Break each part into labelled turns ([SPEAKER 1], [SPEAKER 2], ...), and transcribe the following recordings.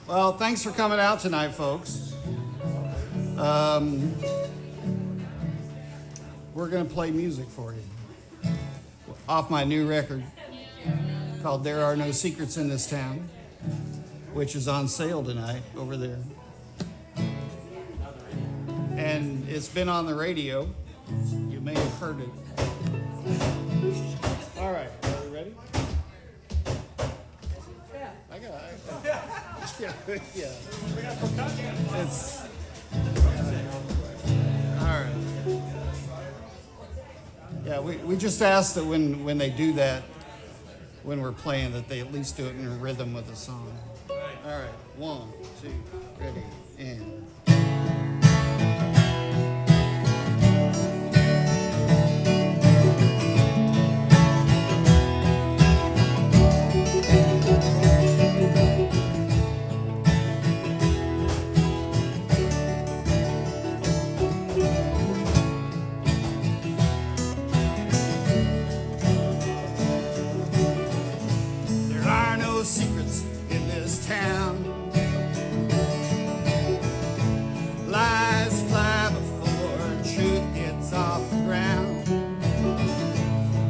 [SPEAKER 1] Well, thanks for coming out tonight, folks. We're going to play music for you off my new record called There Are No Secrets in This Town, which is on sale tonight over there. And it's been on the radio. You may have heard it. All right, are we ready? Yeah. I got it. Yeah. It's all right. Yeah, we just ask that when they do that, when we're playing, that they at least do it in a rhythm with the song. All right, 1, 2, ready, and. Secrets in this town. Lies fly before truth gets off the ground.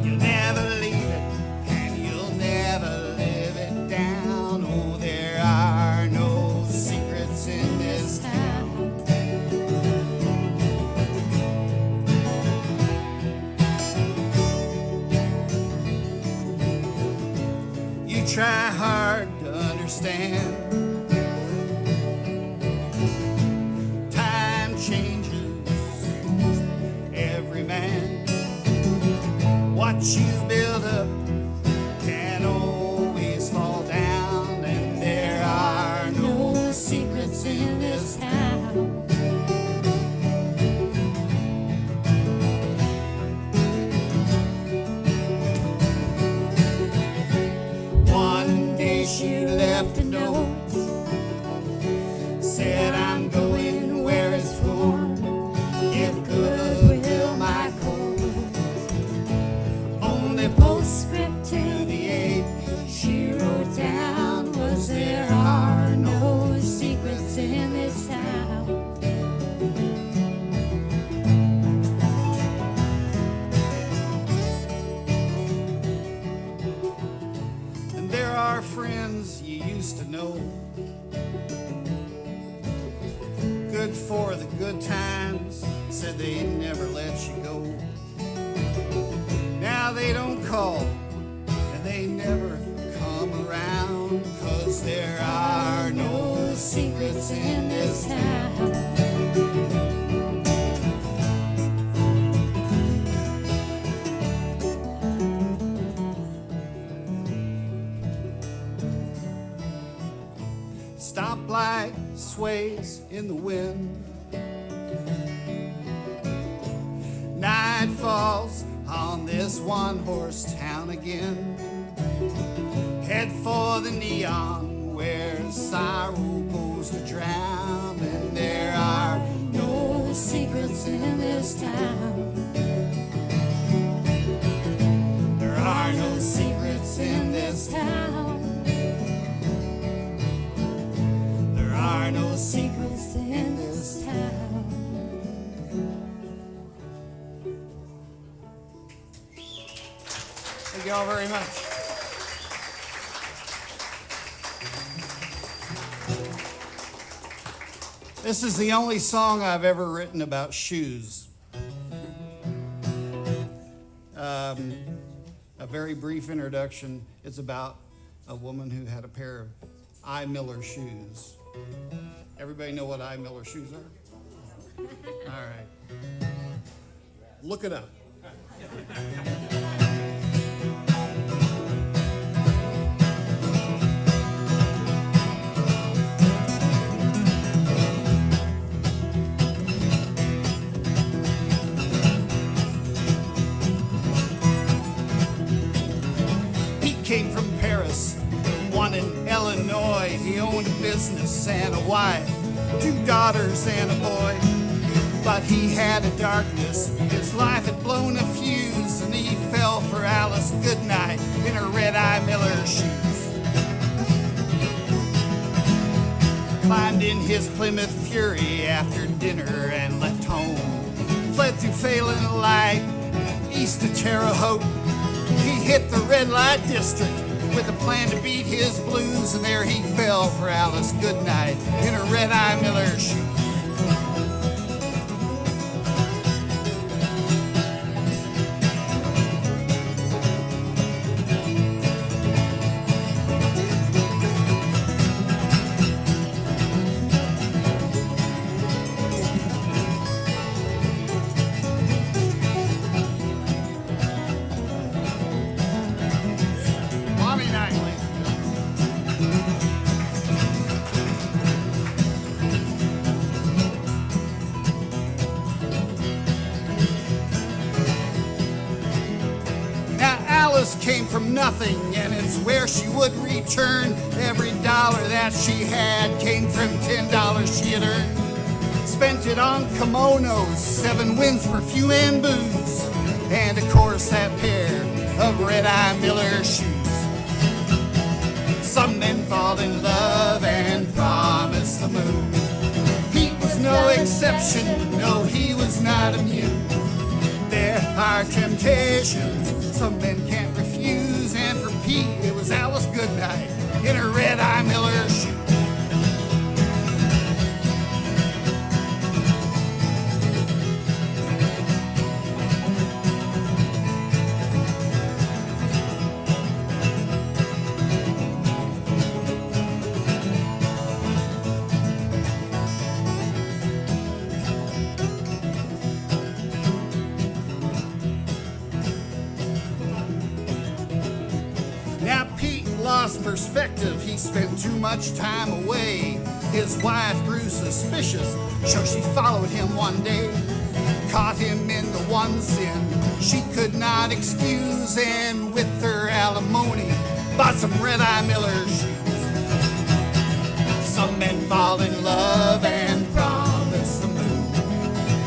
[SPEAKER 1] You'll never leave it, and you'll never live it down. Oh, there are no secrets in this town. You try hard to understand. Time changes every man. What you build up can always fall down, and there are no secrets in this town. She left a note, said I'm going where it's warm, give goodwill my code. Only postscript to the 8 she wrote down was there are no secrets in this town. Friends you used to know, good for the good times, said they'd never let you go. Now they don't call and they never come around, 'cause there are no secrets in this town. Stoplight sways in the wind. Night falls on this one-horse town again. Head for the neon where sorrow goes to drown, and there are no secrets in this town. There are no secrets in this town. There are no secrets in this town. Thank you all very much. This is the only song I've ever written about shoes. A very brief introduction. It's about a woman who had a pair of I. Miller shoes. Everybody know what I. Miller shoes are? All right. Look it up. He came from Paris, one in Illinois. He owned a business and a wife, 2 daughters and a boy. But he had a darkness, his life had blown a fuse, and he fell for Alice Goodnight in her red I. Miller shoes. climbed in his Plymouth Fury after dinner and left home. Fled through Phelan Light, east of Terre Haute. He hit the red light district with a plan to beat his blues, and there he fell for Alice Goodnight in a red-eye Miller shoe. Came from nothing, and it's where she would return. Every dollar that she had came from $10 she had earned. Spent it on kimonos, 7 wins, perfume, and booze, and of course that pair of red-eye Miller shoes. Some men fall in love and promise the moon. He was no exception, no, he was not immune. There are temptations some men can't refuse, and for Pete it was Alice Goodnight in her red-eye Miller shoe. Perspective, he spent too much time away. His wife grew suspicious, so she followed him one day. Caught him in the one sin she could not excuse, and with her alimony bought some red-eye Miller shoes. Some men fall in love and promise the moon.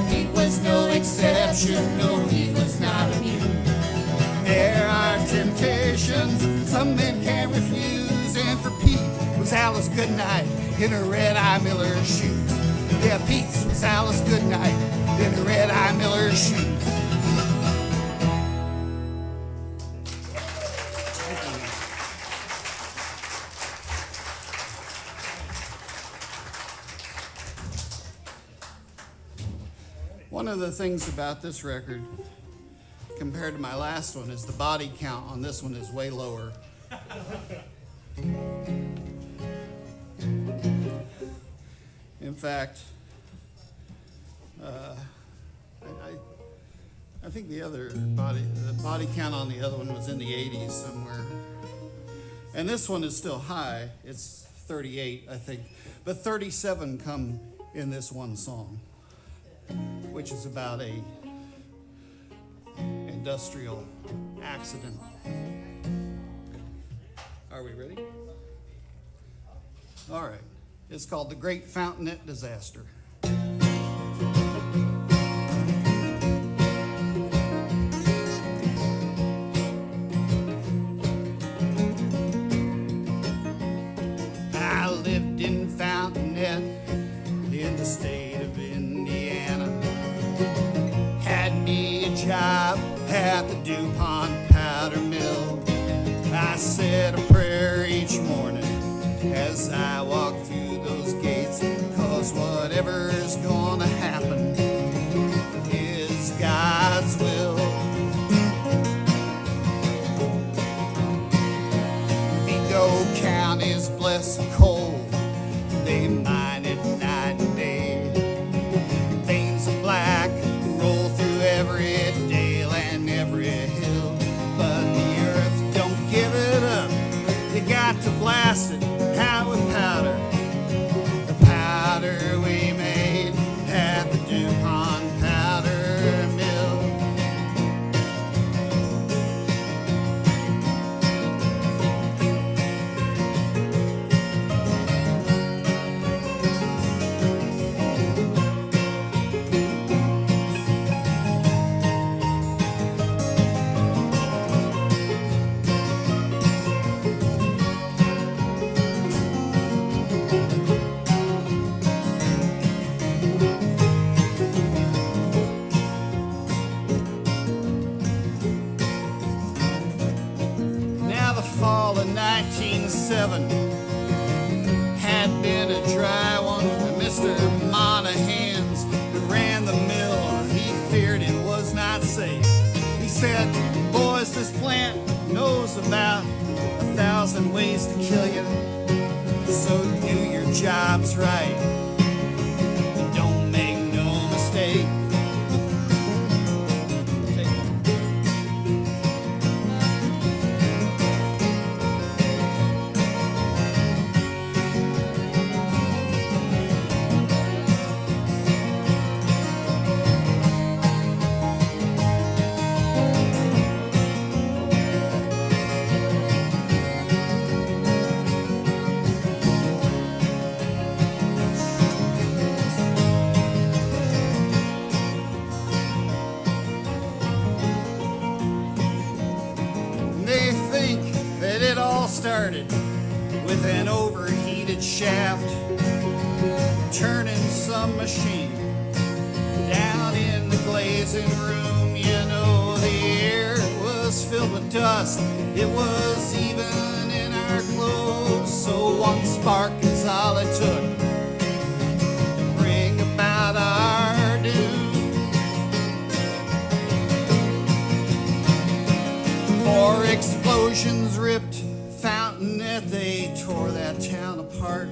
[SPEAKER 1] He was no exception, no, he was not immune. There are temptations some men can't refuse, and for Pete was Alice Goodnight in her red-eye Miller shoes. Yeah, Pete's was Alice Goodnight in her red-eye Miller shoes. One of the things about this record compared to my last one is the body count on this one is way lower. In fact, I think the body count on the other one was in the 80s somewhere. And this one is still high. It's 38, I think. But 37 come in this one song, which is about a industrial accident. Are we ready? All right. It's called The Great Fountainette Disaster. I lived in Fountainette in the state of Indiana. Had me a job at the DuPont powder mill. I said a prayer each morning as I walked through those gates, 'cause whatever's gonna happen is God's will. Vigo County's blessed coal, they mine it night and day. Veins of black roll through every dale and every hill, but the earth don't give it up. You got to blast it out with powder, the powder we made at the DuPont powder mill. fall of 1907 had been a dry one for Mr. Monahan's who ran the mill. He feared it was not safe. He said, boys, this plant knows about 1,000 ways to kill you. So do your jobs right. Don't make no mistake. Started with an overheated shaft, turning some machine down in the glazing room. You know, the air was filled with dust. It was even in our clothes. So one spark is all it took to bring about our doom. 4 explosions ripped fountain that they tore that town apart.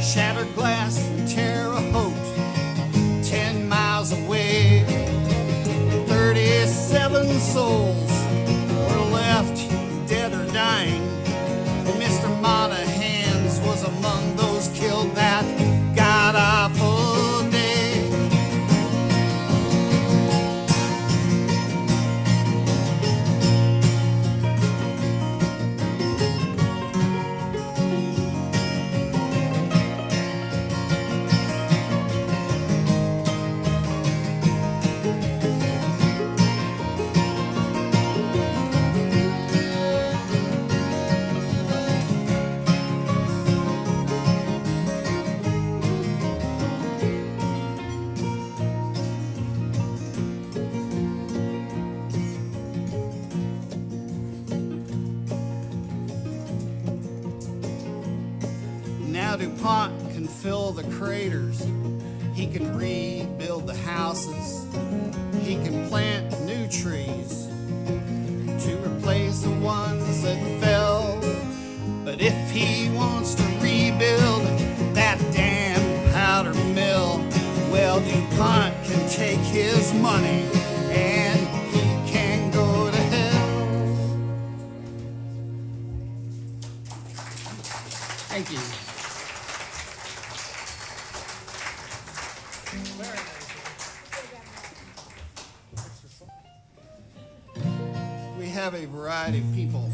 [SPEAKER 1] Shattered glass in Terre Haute, 10 miles away. 37 souls were left dead or dying, and Mr. Monahan's was among those killed that god-awful day. Now DuPont can fill the craters. He can rebuild the houses. He can plant new trees to replace the ones that fell. But if he wants to rebuild that damn powder mill, well, DuPont can take his money and he can go to hell. Thank you. We have a variety of people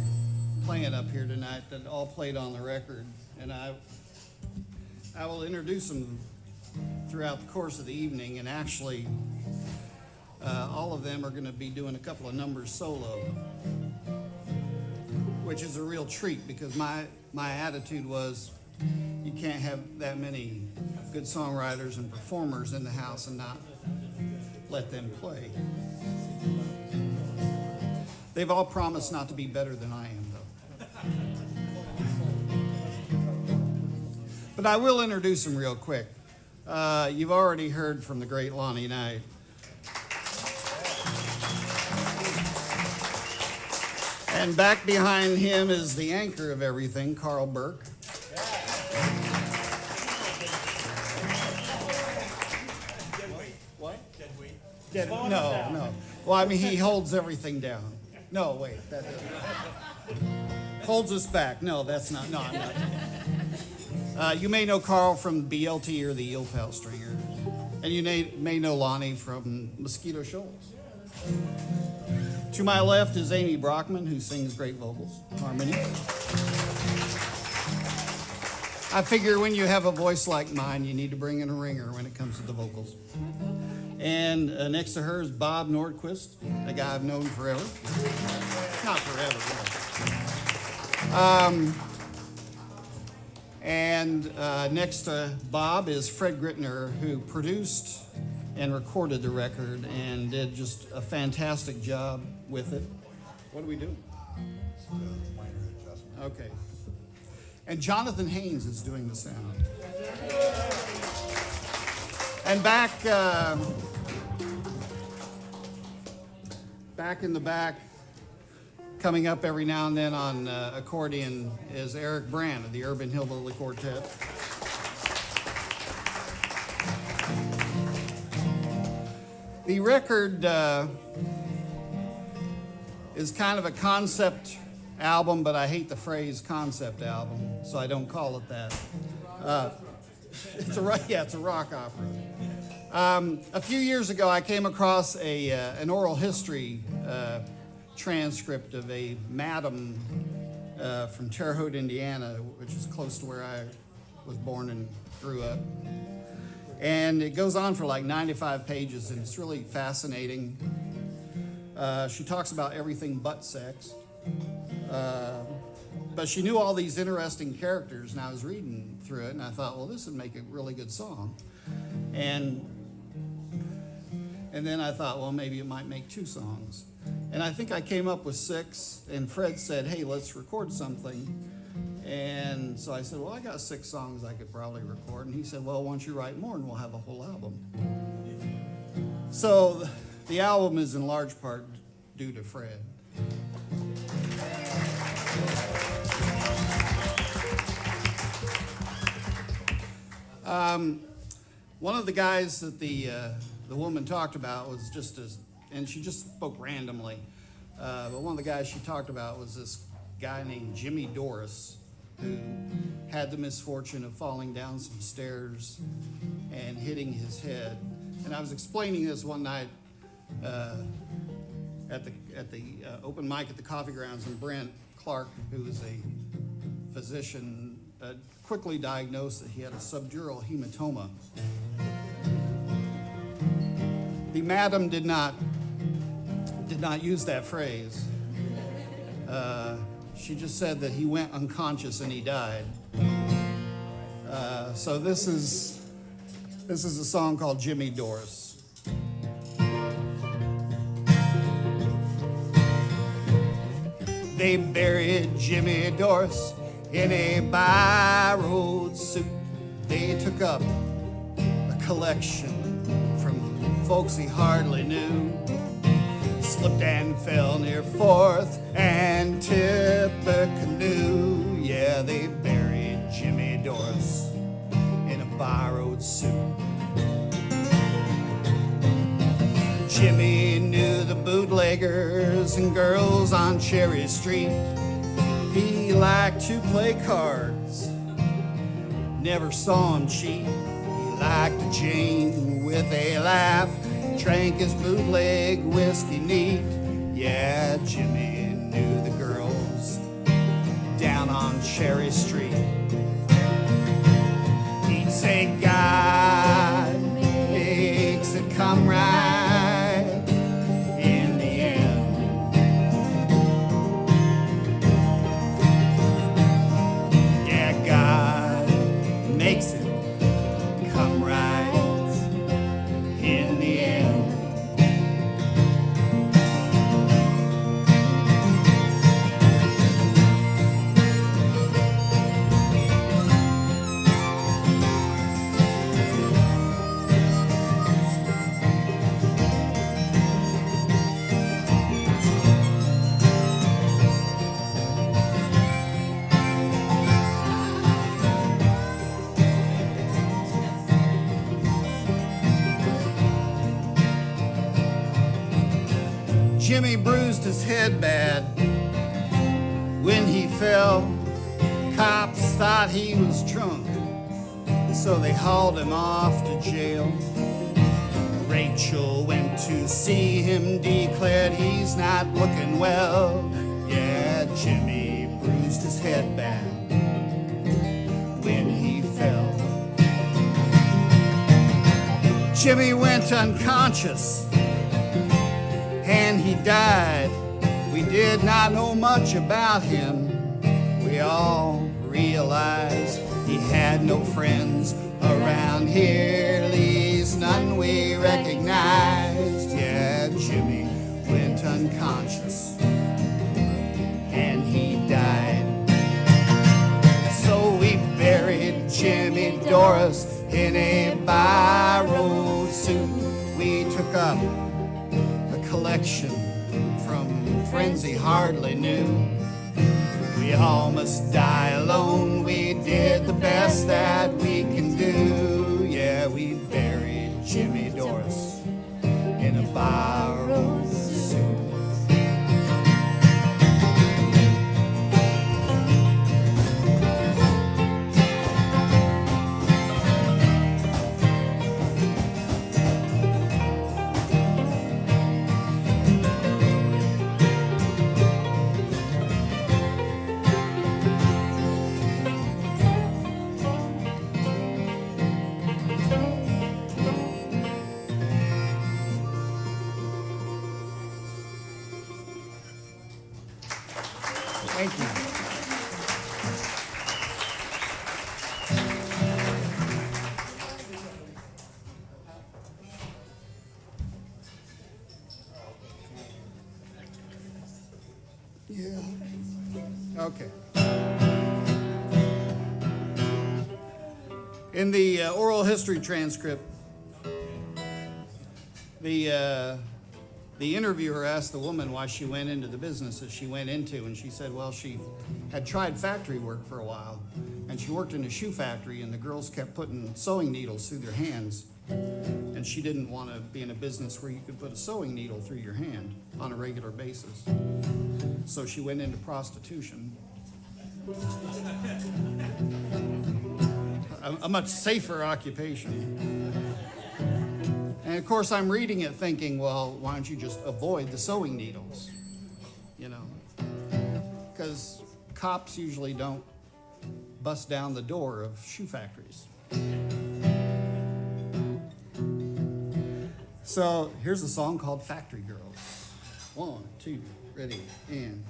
[SPEAKER 1] playing up here tonight that all played on the record, and I will introduce them throughout the course of the evening, and actually all of them are going to be doing a couple of numbers solo, which is a real treat because my attitude was you can't have that many good songwriters and performers in the house and not let them play. They've all promised not to be better than I am, though. But I will introduce them real quick. You've already heard from the great Lonnie Knight. And back behind him is the anchor of everything, Carl Burke. What? Dead weight? No. Well, I mean, he holds everything down. No, wait, that holds us back. No, that's not. No, I'm not. You may know Carl from BLT or the Eel Pal Stringers, and you may know Lonnie from Mosquito Shoals. To my left is Amy Brockman, who sings great vocals, harmony. I figure when you have a voice like mine, you need to bring in a ringer when it comes to the vocals. And next to her is Bob Nordquist, a guy I've known forever. Not forever, really. And next to Bob is Fred Grittner, who produced and recorded the record and did just a fantastic job with it. What are we doing?
[SPEAKER 2] Okay. And Jonathan Haynes is doing the sound. And back in the back, coming up every now and then on accordion is Eric Brand of the Urban Hillbilly Quartet. The record is kind of a concept album, but I hate the phrase concept album, so I don't call it that. It's a rock opera. A few years ago, I came across an oral history transcript of a madam from Terre Haute, Indiana, which is close to where I was born and grew up. And it goes on for like 95 pages, and it's really fascinating. She talks about everything but sex. But she knew all these interesting characters, and I was reading through it, and I thought, well, this would make a really good song. And then I thought, well, maybe it might make 2 songs. And I think I came up with 6, and Fred said, hey, let's record something. And so I said, well, I got 6 songs I could probably record. And he said, well, why don't you write more, and we'll have a whole album. So the album is in large part due to Fred. One of the guys that the woman talked about was and she just spoke randomly, but one of the guys she talked about was this guy named Jimmy Doris, who had the misfortune of falling down some stairs and hitting his head. And I was explaining this one night at the open mic at the Coffee Grounds, and Brent Clark, who is a physician, quickly diagnosed that he had a subdural hematoma. The madam did not use that phrase. She just said that he went unconscious and he died. So this is a song called Jimmy Doris. They buried Jimmy Doris in a by-road suit. They took up a collection from folks he hardly knew. Slipped and fell near 4th and Tippecanoe. Yeah, they buried Jimmy Doris in a by-road suit. Jimmy knew the bootleggers and girls on Cherry Street. He liked to play cards, never saw him cheat. He liked to Jane with a laugh, drank his bootleg whiskey neat. Yeah, Jimmy knew the girls down on Cherry Street. He'd say, God makes it come right. Makes it come right in the end. Jimmy bruised his head bad when he fell. Cops thought he was drunk, so they hauled him off to jail. Rachel went to see him, declared he's not looking well. Yeah, Jimmy bruised his head bad when he fell. Jimmy went unconscious and he died. We did not know much about him. We all realized he had no friends around here, at least none we recognized. Yeah, Jimmy went unconscious Doris in a borrowed suit. We took up a collection from friends he hardly knew. We all must die alone. We did the best that we can do. Yeah, we buried Jimmy Doris in a borrowed suit. Thank you. Yeah. Okay. In the oral history transcript, the interviewer asked the woman why she went into the business that she went into, and she said, well, she had tried factory work for a while, and she worked in a shoe factory, and the girls kept putting sewing needles through their hands, and she didn't want to be in a business where you could put a sewing needle through your hand on a regular basis. So she went into prostitution. A much safer occupation. And of course, I'm reading it thinking, well, why don't you just avoid the sewing needles? You know, because cops usually don't bust down the door of shoe factories. So here's a song called Factory Girls. 1, 2, ready, and...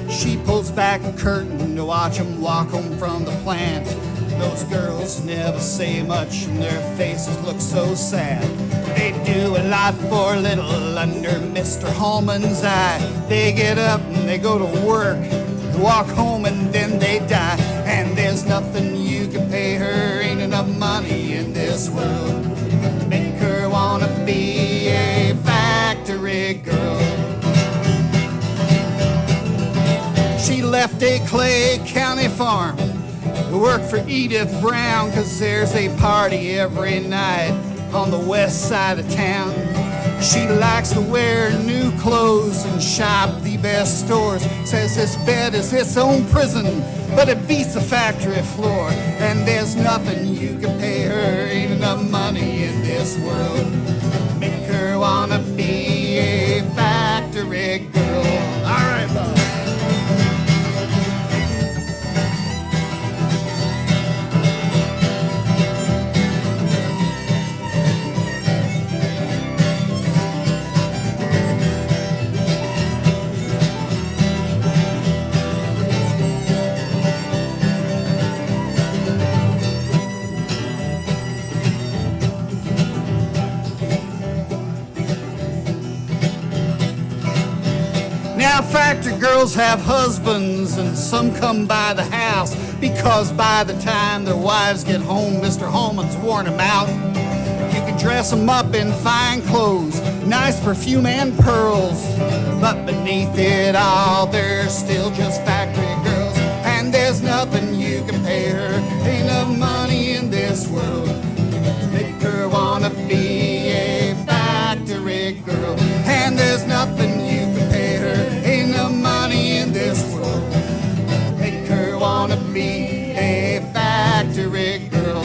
[SPEAKER 2] She pulls back a curtain to watch them walk home from the plant. Those girls never say much and their faces look so sad. They do a lot for a little under Mr. Hallman's eye. They get up and they go to work, walk home and then they die. And there's nothing you can pay her, ain't enough money in this world to make her wanna be a factory girl. She left a Clay County farm to work for Edith Brown, 'cause there's a party every night on the west side of town. She likes to wear new clothes and shop the best stores. Says this bed is its own prison, but it beats the factory floor. And there's nothing you can pay her, ain't enough money in this world to make her wanna be a factory girl. All right, Bob. Now factory girls have husbands and some come by the house, because by the time their wives get home, Mr. Holman's worn them out. You can dress them up in fine clothes, nice perfume and pearls, but beneath it all, they're still just factory girls. And there's nothing you can pay her, ain't enough money in this world to make her wanna be a factory girl. And there's nothing you can pay her, ain't enough money in this world to make her wanna be a factory girl.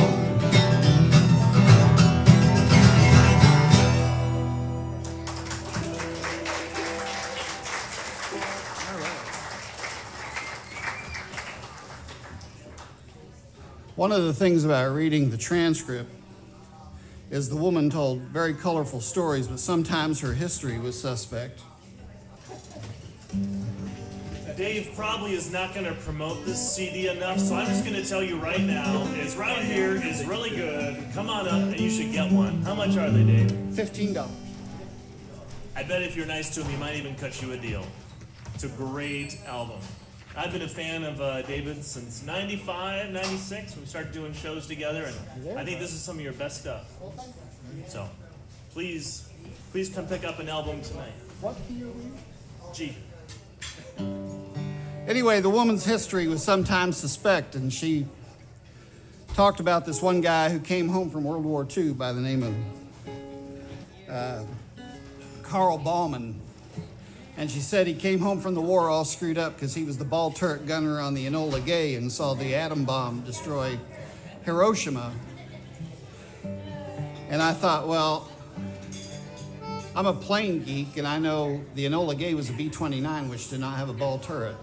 [SPEAKER 2] One of the things about reading the transcript is the woman told very colorful stories, but sometimes her history was suspect.
[SPEAKER 3] Dave probably is not going to promote this CD enough, so I'm just going to tell you right now, it's right here, it's really good. Come on up and you should get one. How much are they, Dave?
[SPEAKER 2] $15.
[SPEAKER 3] I bet if you're nice to him, he might even cut you a deal. It's a great album. I've been a fan of David since 95, 96, when we started doing shows together, and I think this is some of your best stuff. So, please come pick up an album tonight.
[SPEAKER 2] What key are we?
[SPEAKER 3] G.
[SPEAKER 2] Anyway, the woman's history was sometimes suspect, and she talked about this one guy who came home from World War II by the name of Carl Baumann. And she said he came home from the war all screwed up because he was the ball turret gunner on the Enola Gay and saw the atom bomb destroy Hiroshima. And I thought, well, I'm a plane geek, and I know the Enola Gay was a B-29, which did not have a ball turret.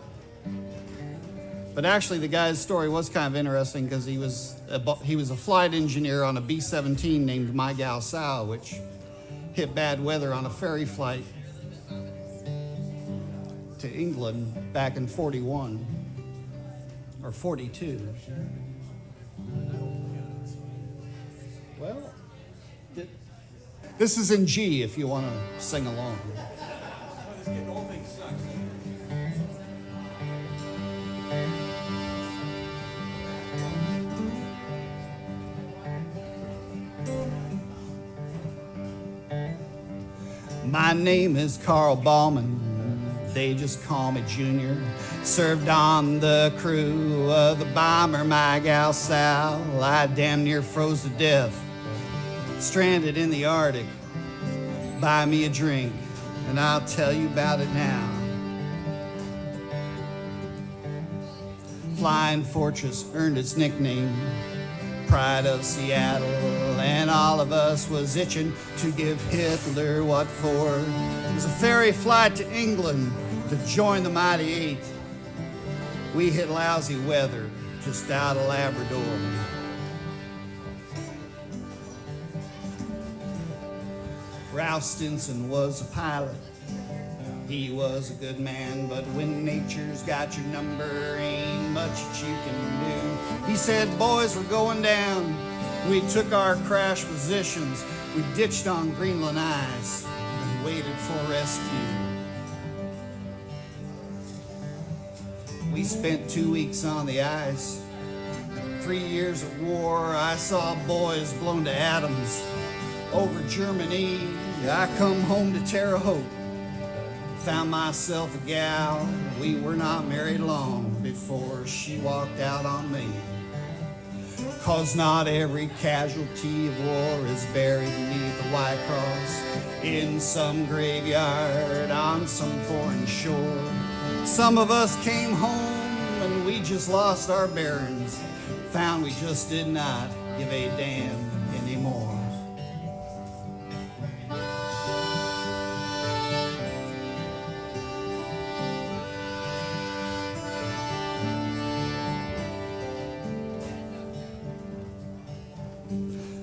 [SPEAKER 2] But actually, the guy's story was kind of interesting because he was a flight engineer on a B-17 named My Gal Sal, which hit bad weather on a ferry flight to England back in 41 or 42. Well, this is in G if you want to sing along. My name is Carl Baumann. They just call me Junior. Served on the crew of the bomber My Gal Sal. I damn near froze to death, stranded in the Arctic. Buy me a drink, and I'll tell you about it now. Flying Fortress earned its nickname, Pride of Seattle, and all of us was itching to give Hitler what for. It was a ferry flight to England to join the Mighty Eight. We hit lousy weather just out of Labrador. Ralph Stinson was a pilot. He was a good man, but when nature's got your number, ain't much that you can do. He said, boys, we're going down. We took our crash positions. We ditched on Greenland ice and waited for rescue. We spent 2 weeks on the ice. 3 years of war, I saw boys blown to atoms. Over Germany, I come home to Terre Haute. Found myself a gal. We were not married long before she walked out on me. 'Cause not every casualty of war is buried beneath the White Cross in some graveyard on some foreign shore. Some of us came home and we just lost our bearings. Found we just did not give a damn anymore.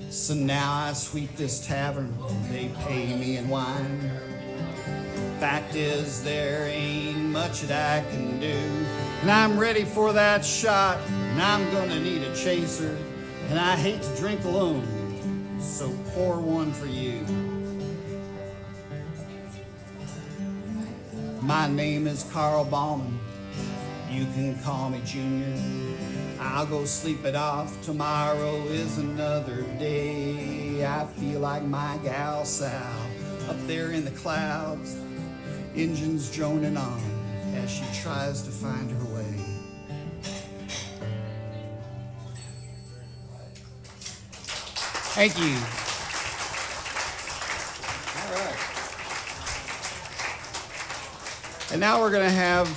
[SPEAKER 2] So now I sweep this tavern, they pay me in wine. Fact is, there ain't much that I can do. And I'm ready for that shot, and I'm gonna need a chaser. And I hate to drink alone, so pour one for you. My name is Carl Baumann, you can call me Junior. I'll go sleep it off, tomorrow is another day. I feel like my gal Sal, up there in the clouds, engines droning on as she tries to find her way. Thank you. All right. And now we're going to have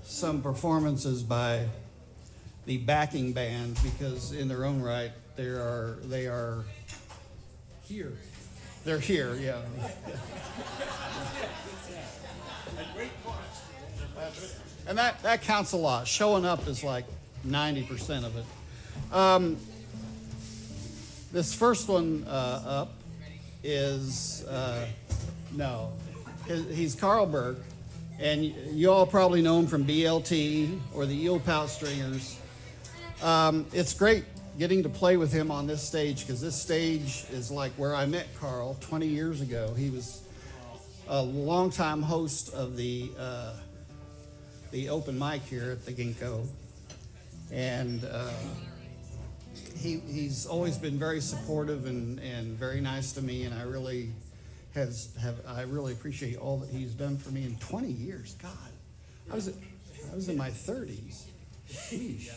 [SPEAKER 2] some performances by the backing band, because in their own right they are here. They're here, yeah. And that counts a lot. Showing up is like 90% of it. This first one up is he's Carl Burke. And you all probably know him from BLT or the Eel Pout Stringers. It's great getting to play with him on this stage, because this stage is like where I met Carl 20 years ago. He was a longtime host of the open mic here at the Ginko, and he's always been very supportive and very nice to me, and I really appreciate all that he's done for me in 20 years. God, I was in my 30s. Sheesh.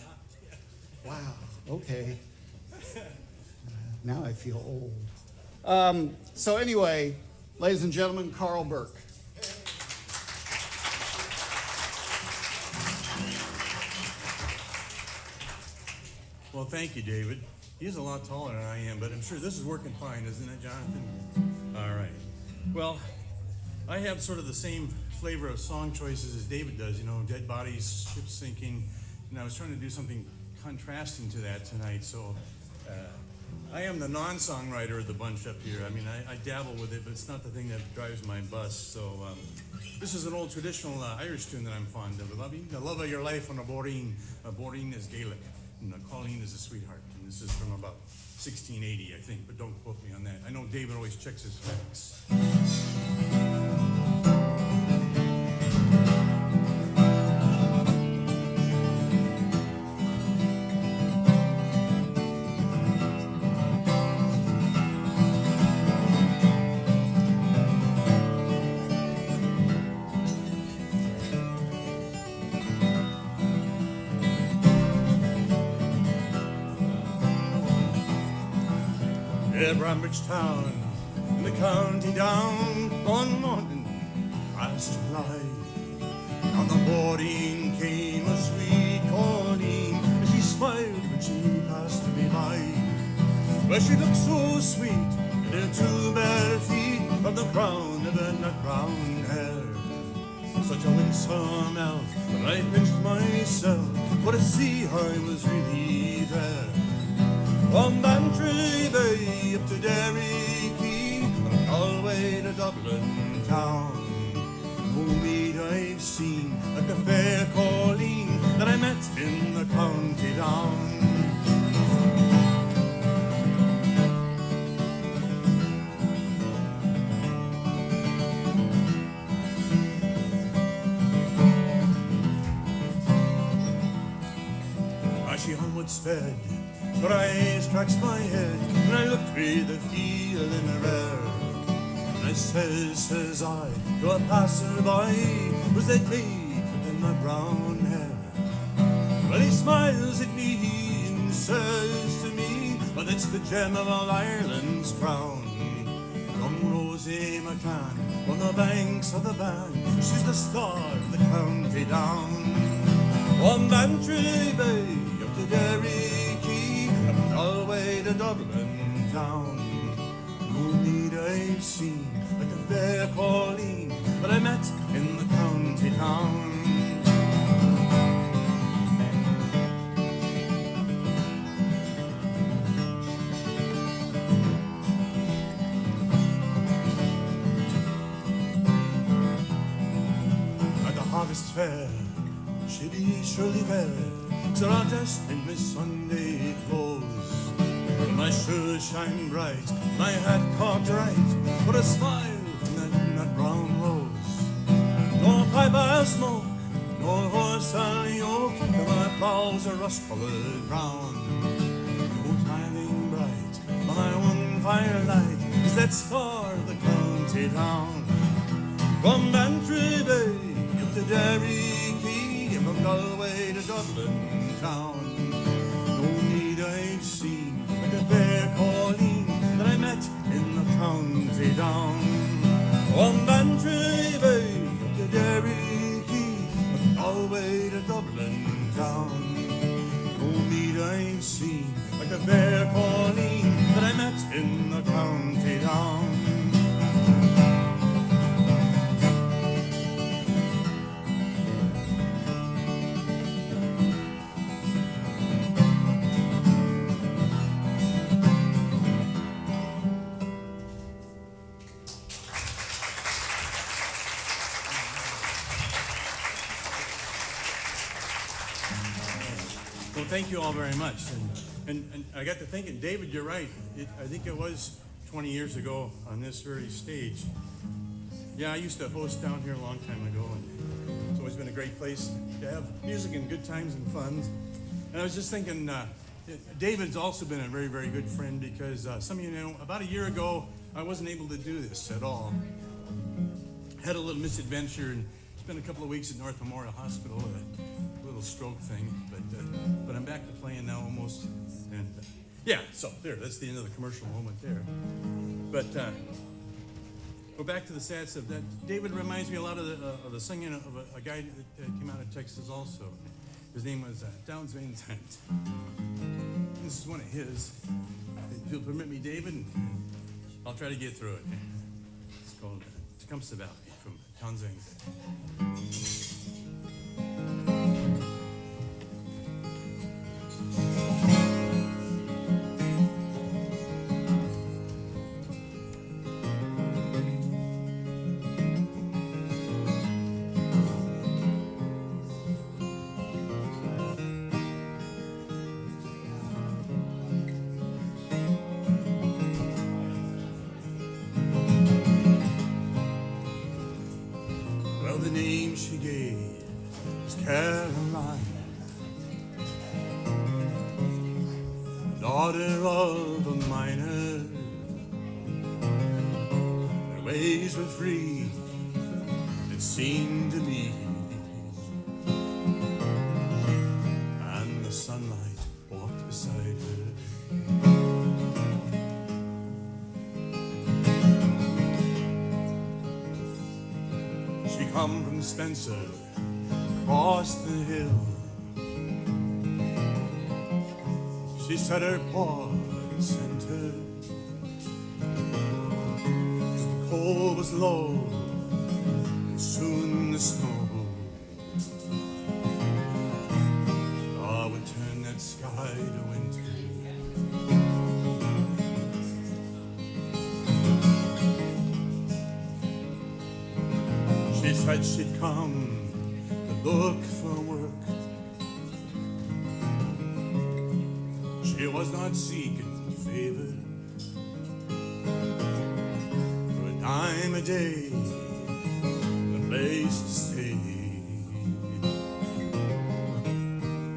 [SPEAKER 2] Wow. Okay. Now I feel old. So anyway, ladies and gentlemen, Carl Burke.
[SPEAKER 4] Well, thank you, David. He is a lot taller than I am, but I'm sure this is working fine, isn't it, Jonathan? All right. Well, I have sort of the same flavor of song choices as David does, dead bodies, ships sinking, and I was trying to do something contrasting to that tonight, so I am the non-songwriter of the bunch up here. I mean, I dabble with it, but it's not the thing that drives my bus. So this is an old traditional Irish tune that I'm fond of. The love of your life on a Boreen. Boreen is Gaelic, and Colleen is a sweetheart. And this is from about 1680, I think, but don't quote me on that. I know David always checks his facts. Bramwich town, in the county down, one morning past July. On the boarding came a sweet Colleen, and she smiled when she passed me by. Well, she looked so sweet, in her two bare feet, from the crown of her nut brown hair. Such a winsome elf, that I pinched myself, for to see I was really there. From Bantry Bay up to Derry Quay, from Galway to Dublin town. No maid I've seen like the fair Colleen that I met in the county down. As she onward sped, her eyes scratched my head, and I looked with a feel in her air. And I says I, to a passer-by, was that maid in my brown hair? Well, he smiles at me and says to me, well, it's the gem of all Ireland's crown. Young Rosie McCann, on the banks of the Bann, she's the star of the county down. From Bantry Bay up to Derry Quay, from Galway to Dublin town. No maid I've seen like the fair Colleen that I met in the county town. At the harvest fair, she'd be surely fair, so I dressed in my Sunday clothes. My shoes shine bright, my hat cocked right, but a smile from that nut brown rose. No pipe I'll smoke, no horse I'll yoke, and my plows are rust-colored brown. No smiling bright, my one firelight is that star of the county town. From Bantry Bay up to Derry Quay, and from Galway to Dublin town. No need I've seen like a fair Colleen that I met in the county down. From Bantry Bay up to Derry Quay, from Galway to Dublin town. No need I've seen like a fair Colleen that I met in the county down. Well, thank you all very much. And I got to thinking, David, you're right. I think it was 20 years ago on this very stage. Yeah, I used to host down here a long time ago, and it's always been a great place to have music and good times and fun. And I was just thinking, David's also been a very, very good friend because some of you know, about a year ago, I wasn't able to do this at all. Had a little misadventure and spent a couple of weeks at North Memorial Hospital, a little stroke thing, but I'm back to playing now almost. And yeah, so there, that's the end of the commercial moment there. But go back to the sad stuff. That David reminds me a lot of the singing of a guy that came out of Texas also. His name was Downs Van Zandt. This is one of his. If you'll permit me, David, I'll try to get through it. It's called Tecumseh Valley from Downs Van Zandt. Well, the name she gave was Caroline, daughter of a miner. Their ways were free, it seemed to me, and the sunlight walked beside her. She come from Spencer, across the hill. She set her paw and sent her. The cold was low, and soon the snow. Ah, would turn that sky to winter. She said she'd come to look for work. She was not seeking favor for a dime a day, a place to stay.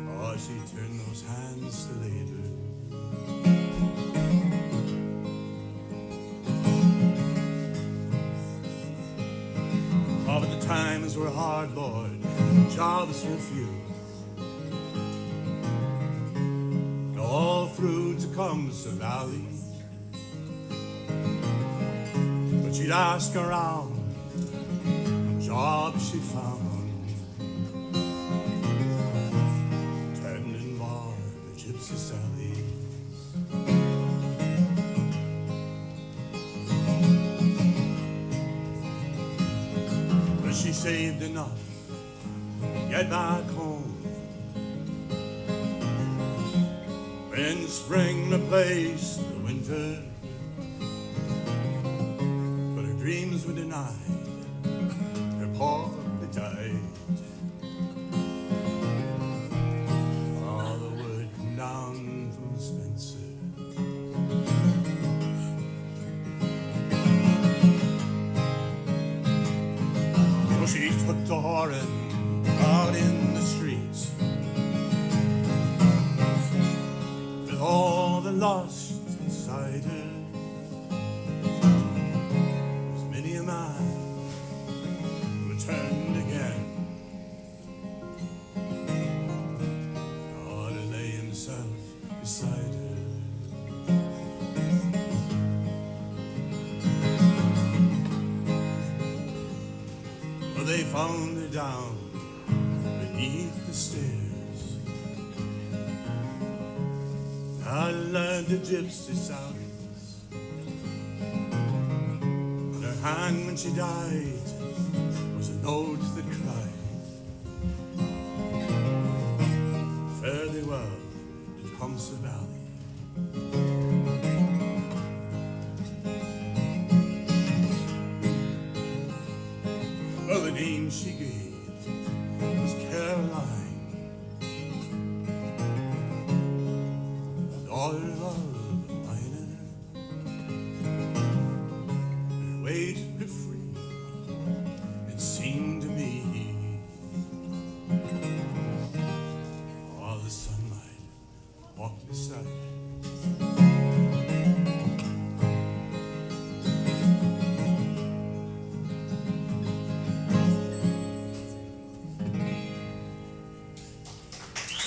[SPEAKER 4] Oh, she turned those hands to labor. Oh, but the times were hard, Lord, jobs were few. All through Tecumseh Valley, but she'd ask around, no job she found, tending bar for Gypsy Sally. But she saved enough to get back home. When spring replaced the winter, but her dreams were denied, her paw had died. All the word come down from Spencer. So she took to whoring out in the streets, all the lust inside her. There's many a man who turned again, or to lay himself beside her. Well, they found her down beneath the stairs. I learned the gypsy sounds. On her hand when she died was a note that cried, fare thee well, Tecumseh Valley. Well, the name she gave was Caroline,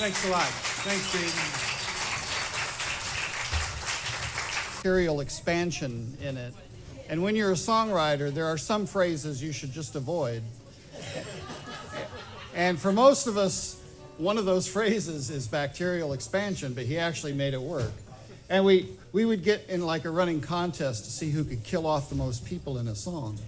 [SPEAKER 5] Thanks a lot. Thanks, Dave.
[SPEAKER 2] Material expansion in it. And when you're a songwriter, there are some phrases you should just avoid. And for most of us, one of those phrases is bacterial expansion, but he actually made it work. And we would get in like a running contest to see who could kill off the most people in a song.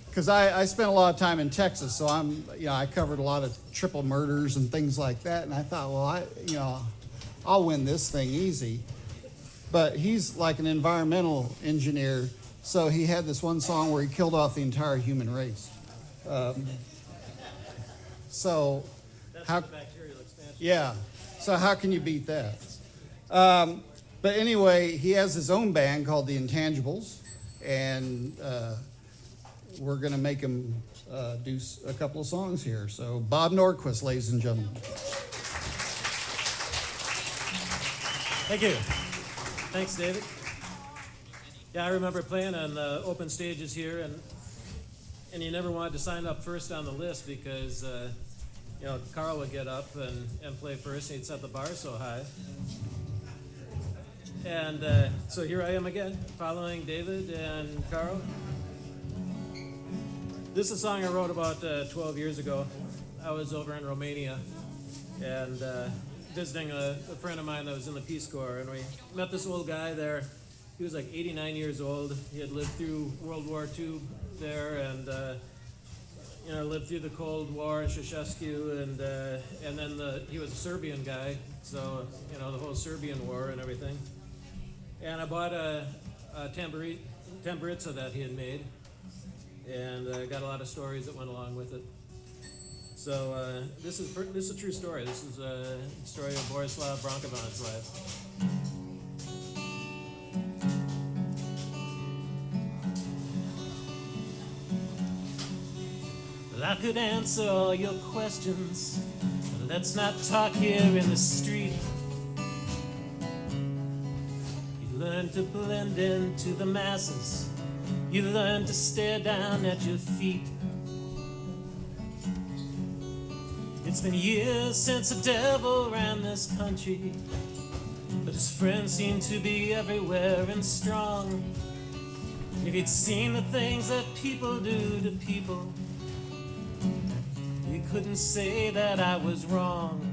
[SPEAKER 2] Because I spent a lot of time in Texas, so I covered a lot of triple murders and things like that. And I thought, well, I'll win this thing easy. But he's like an environmental engineer, so he had this one song where he killed off the entire human race. So how?
[SPEAKER 5] Bacterial expansion.
[SPEAKER 2] Yeah. So how can you beat that? But anyway, he has his own band called the Intangibles, and we're going to make him do a couple of songs here. So Bob Nordquist, ladies and gentlemen.
[SPEAKER 5] Thank you. Thanks, David. Yeah, I remember playing on the open stages here, and you never wanted to sign up first on the list because, Carl would get up and play first, and he'd set the bar so high. And so here I am again, following David and Carl. This is a song I wrote about 12 years ago. I was over in Romania, and visiting a friend of mine that was in the Peace Corps, and we met this old guy there. He was like 89 years old. He had lived through World War II there, and lived through the Cold War in Ceausescu, and then he was a Serbian guy, so the whole Serbian War and everything. And I bought a tamburica that he had made, and got a lot of stories that went along with it. So this is a true story. This is a story of Borislav Brankovan's life. Well, I could answer all your questions, but let's not talk here in the street. You learn to blend into the masses. You learn to stare down at your feet. It's been years since the devil ran this country, but his friends seem to be everywhere and strong. If you'd seen the things that people do to people, you couldn't say that I was wrong.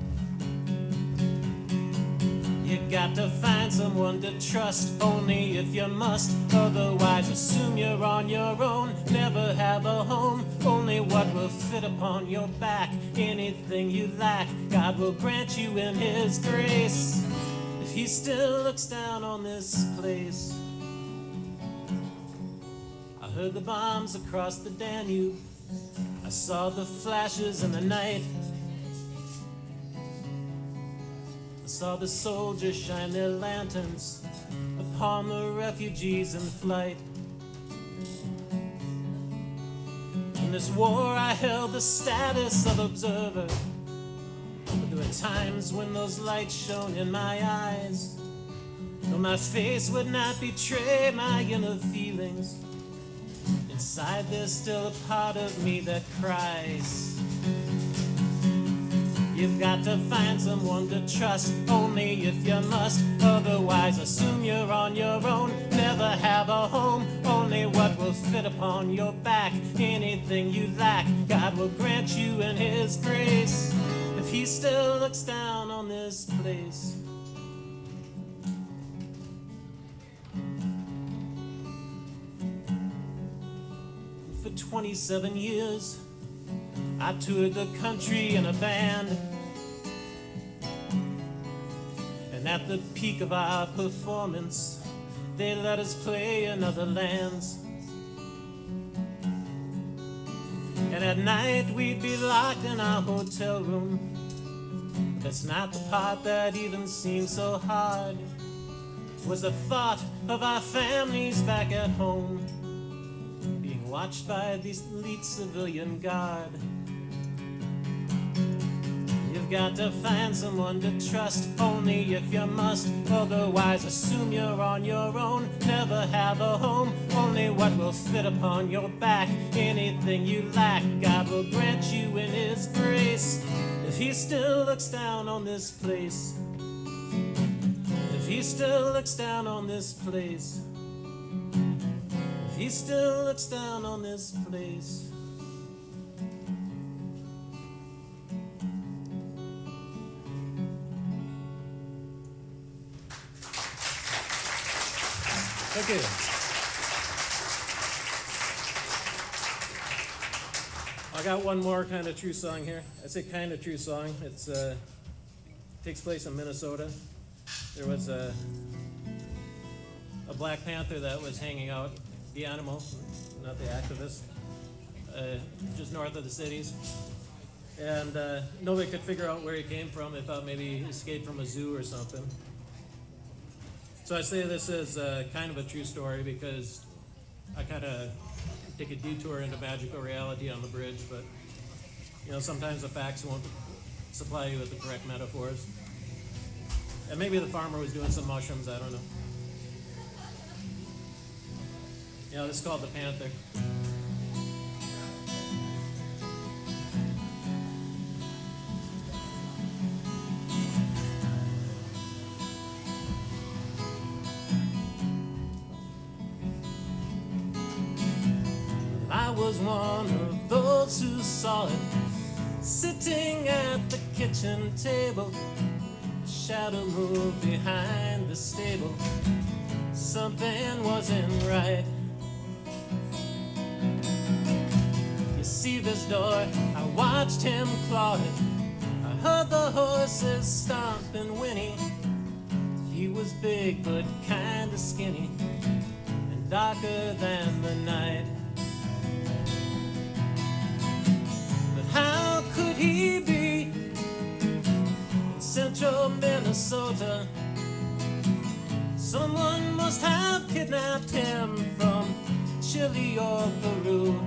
[SPEAKER 5] You got to find someone to trust, only if you must. Otherwise, assume you're on your own. Never have a home, only what will fit upon your back. Anything you lack, God will grant you in His grace. If He still looks down on this place. I heard the bombs across the Danube. I saw the flashes in the night. I saw the soldiers shine their lanterns upon the refugees in flight. In this war I held the status of observer, but there were times when those lights shone in my eyes. Though my face would not betray my inner feelings, inside there's still a part of me that cries. You've got to find someone to trust, only if you must. Otherwise, assume you're on your own. Never have a home, only what will fit upon your back. Anything you lack, God will grant you in His grace. If He still looks down on this place. For 27 years, I toured the country in a band, and at the peak of our performance, they let us play in other lands. And at night we'd be locked in our hotel room. That's not the part that even seemed so hard, was the thought of our families back at home, being watched by the elite civilian guard. You've got to find someone to trust, only if you must. Otherwise, assume you're on your own. Never have a home, only what will fit upon your back. Anything you lack, God will grant you in His grace. If he still looks down on this place, if he still looks down on this place, if he still looks down on this place. Thank you. I got one more kind of true song here. I say kind of true song. It's takes place in Minnesota. There was a Black Panther that was hanging out, the animal, not the activist, just north of the cities. And nobody could figure out where he came from. They thought maybe he escaped from a zoo or something. So I say this is kind of a true story because I kind of take a detour into magical reality on the bridge, but you know, sometimes the facts won't supply you with the correct metaphors. And maybe the farmer was doing some mushrooms, I don't know. Yeah, this is called the Panther. I was one of those who saw it, sitting at the kitchen table. A shadow moved behind the stable. Something wasn't right. You see this door, I watched him claw it. I heard the horses stomp and whinny. He was big but kinda skinny, and darker than the night. How could he be in central Minnesota? Someone must have kidnapped him from Chile or Peru.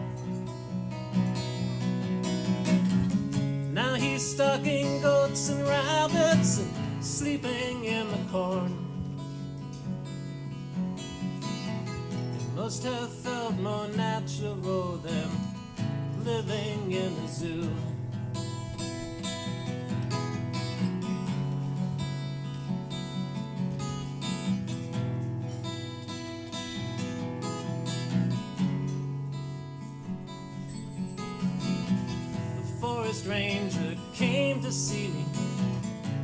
[SPEAKER 5] Now he's stalking goats and rabbits and sleeping in the corn. It must have felt more natural than living in a zoo. The forest ranger came to see me.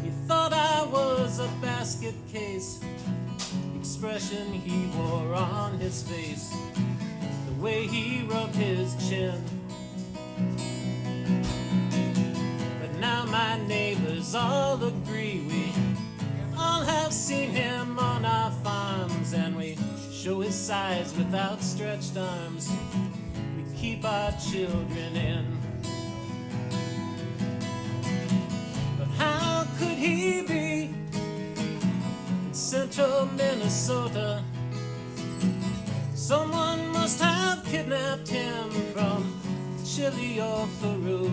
[SPEAKER 5] He thought I was a basket case. The expression he wore on his face, the way he rubbed his chin. Now my neighbors all agree, we all have seen him on our farms, and we show his size with outstretched arms. We keep our children in. But how could he be in central Minnesota? Someone must have kidnapped him from Chile or Peru.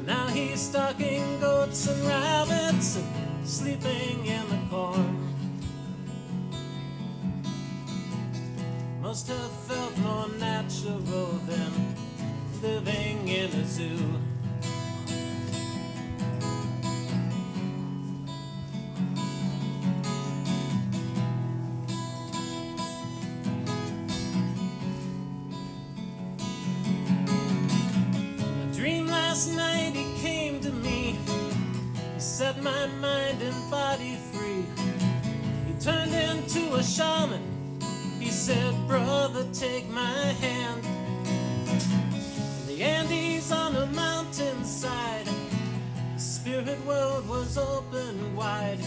[SPEAKER 5] Now he's stalking goats and rabbits and sleeping in the corn. Must have felt more natural than living in a zoo. Last night he came to me. He set my mind and body free. He turned into a shaman. He said, brother, take my hand. In the Andes on a mountainside, the spirit world was open wide.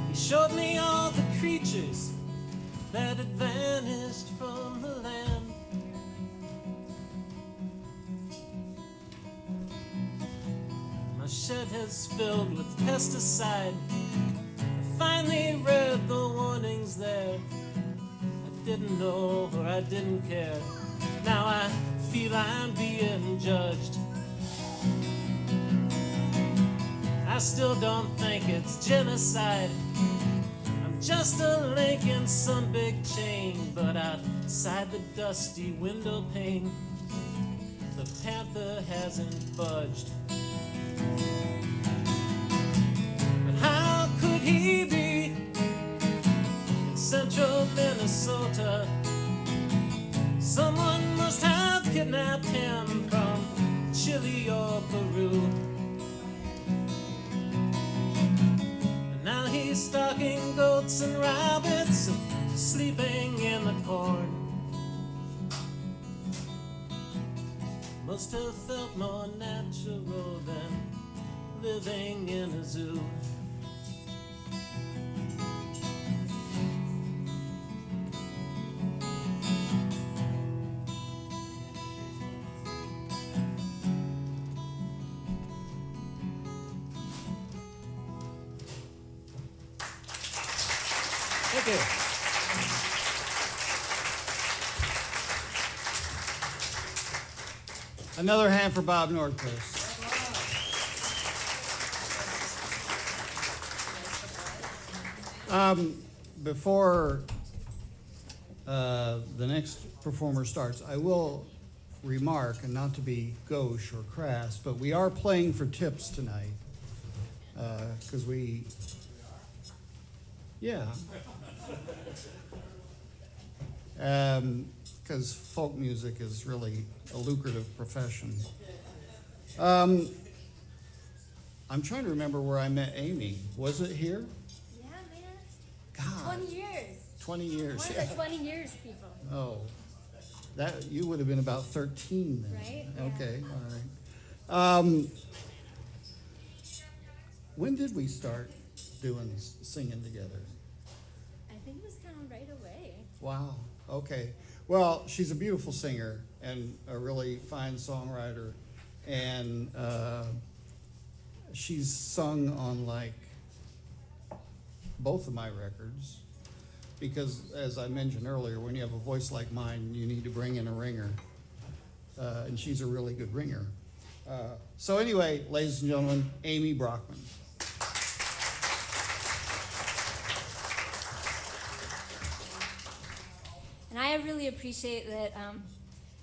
[SPEAKER 5] He showed me all the creatures that had vanished from the land. My shed is filled with pesticide. I finally read the warnings there. I didn't know or I didn't care. Now I feel I'm being judged. I still don't think it's genocide. I'm just a link in some big chain, but outside the dusty window pane, the panther hasn't budged. But how could he be in central Minnesota? Someone must have kidnapped him from Chile or Peru. And now he's stalking goats and rabbits, sleeping in the corn. Must have felt more natural than living in a zoo. Thank you.
[SPEAKER 2] Another hand for Bob Nordquist. Before the next performer starts, I will remark, and not to be gauche or crass, but we are playing for tips tonight. Because because folk music is really a lucrative profession. I'm trying to remember where I met Amy. Was it here?
[SPEAKER 1] Yeah, man.
[SPEAKER 2] God,
[SPEAKER 1] 20 years.
[SPEAKER 2] 20 years.
[SPEAKER 1] More than 20 years, people.
[SPEAKER 2] Oh, that you would have been about 13 then.
[SPEAKER 1] Right? Yeah.
[SPEAKER 2] Okay, all right. When did we start doing singing together?
[SPEAKER 1] I think it was kind of right away.
[SPEAKER 2] Wow. Okay. Well, she's a beautiful singer and a really fine songwriter, and she's sung on like both of my records. Because, as I mentioned earlier, when you have a voice like mine, you need to bring in a ringer, and she's a really good ringer. So anyway, ladies and gentlemen, Amy Brockman.
[SPEAKER 1] And I really appreciate that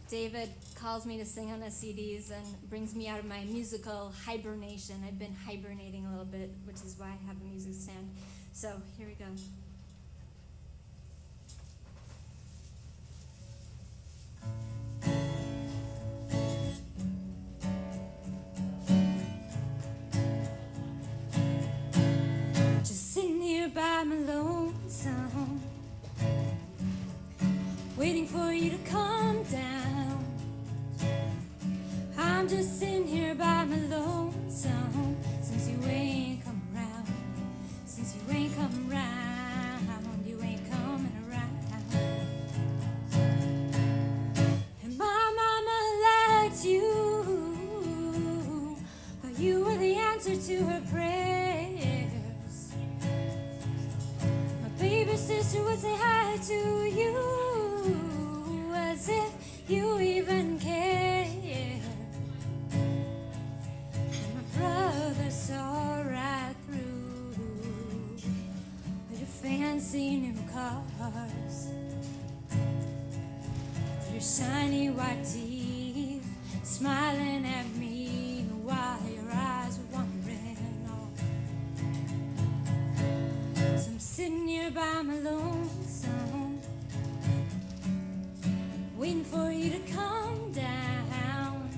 [SPEAKER 1] David calls me to sing on his CDs and brings me out of my musical hibernation. I've been hibernating a little bit, which is why I have a music stand. So here we go. Just sitting here by my lonesome, waiting for you to come down. I'm just sitting here by my lonesome, since you ain't come around. Since you ain't come around, you ain't coming around. And my mama liked you, but you were the answer to her prayers. My baby sister would say hi to you, as if you even care. And my brother saw right through with your fancy new cars, with your shiny white teeth, smiling at me while your eyes were wandering off. So I'm sitting here by my lonesome, waiting for you to come down.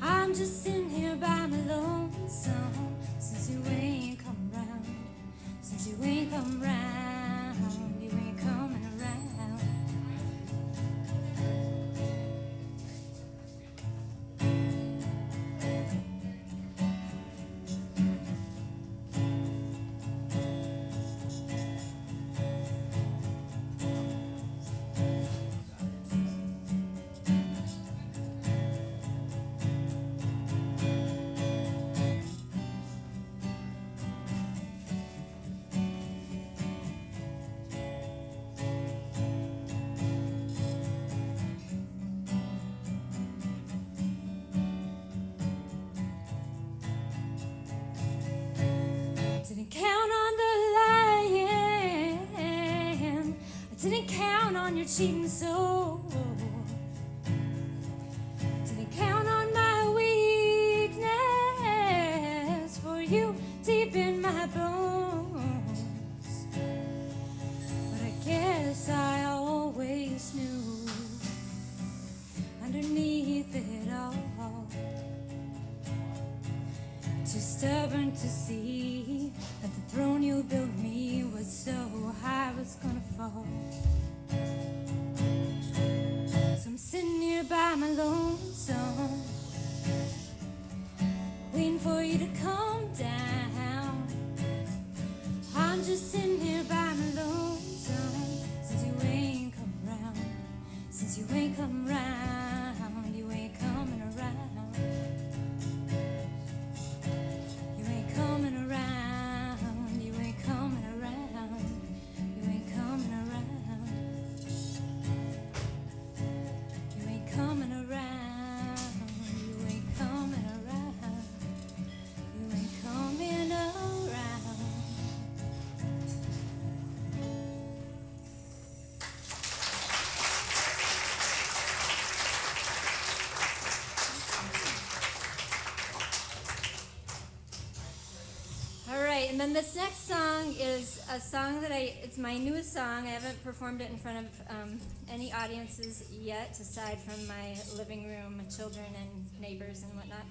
[SPEAKER 1] I'm just sitting here by my lonesome, since you ain't come round. Since you ain't come round, you ain't coming around. Didn't count on the lying, I didn't count on your cheating soul. underneath it all. Too stubborn to see that the throne you built me was so high I was gonna fall. So I'm sitting here by my lonesome, waiting for you to come down. I'm just sitting here by my lonesome, since you ain't come round, since you ain't come round, you ain't coming around, you ain't coming around, you ain't coming around, you ain't coming around, you ain't coming around, you ain't coming around, you ain't coming around. All right, and then this next song is a song that it's my newest song. I haven't performed it in front of any audiences yet, aside from my living room, children and neighbors and whatnot.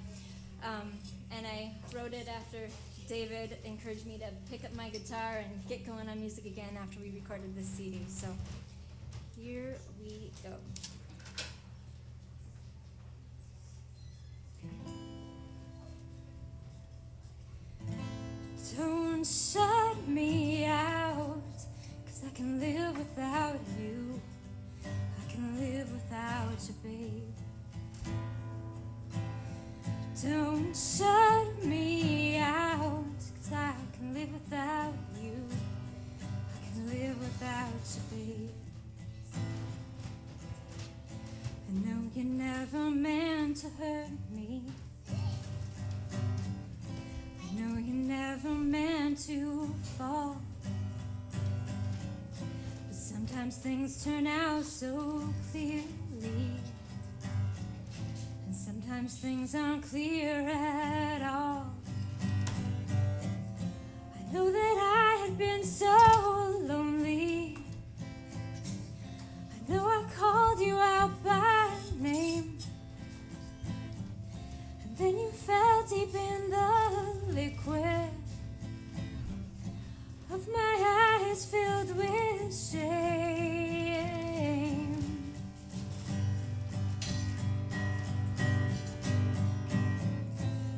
[SPEAKER 1] And I wrote it after David encouraged me to pick up my guitar and get going on music again after we recorded this CD. So here we go. Don't shut me out, 'cause I can live without you. I can live without you, babe. Don't shut me out, 'cause I can live without you. I can live without you, babe. I know you never meant to hurt me. No, you never meant to fall. But sometimes things turn out so clearly, and sometimes things aren't clear at all. I know that I had been so lonely. I know I called you out by name, and then you fell deep in the liquid of my eyes filled with shame.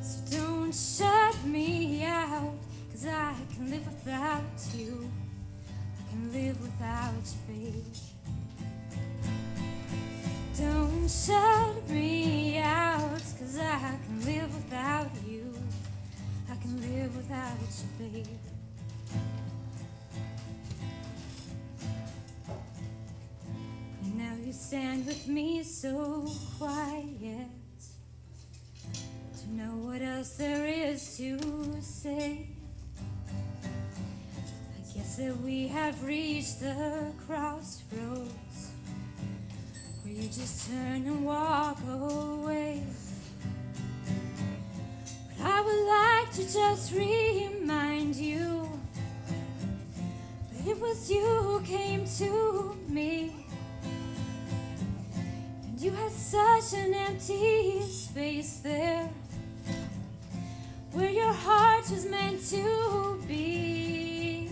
[SPEAKER 1] So don't shut me out, 'cause I can live without you. I can live without you, babe. Don't shut me out, 'cause I can live without you. I can live without you, babe. And now you stand with me so quiet, to know what else there is to say. I guess that we have reached the crossroads, where you just turn and walk away. I would like to just remind you that it was you who came to me, and you had such an empty space there, where your heart was meant to be.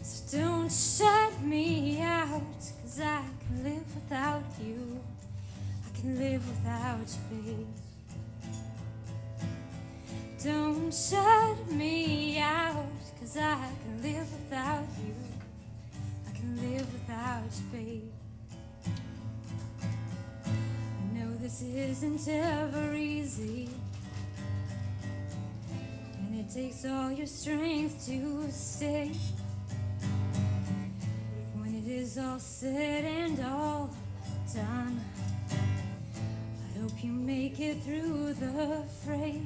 [SPEAKER 1] So don't shut me out, 'cause I can live without you. I can live without you, babe. Don't shut me out, 'cause I can live without you. I can live without you, babe. I know this isn't ever easy, and it takes all your strength to stay. When it is all said and all done, I hope you make it through the fray.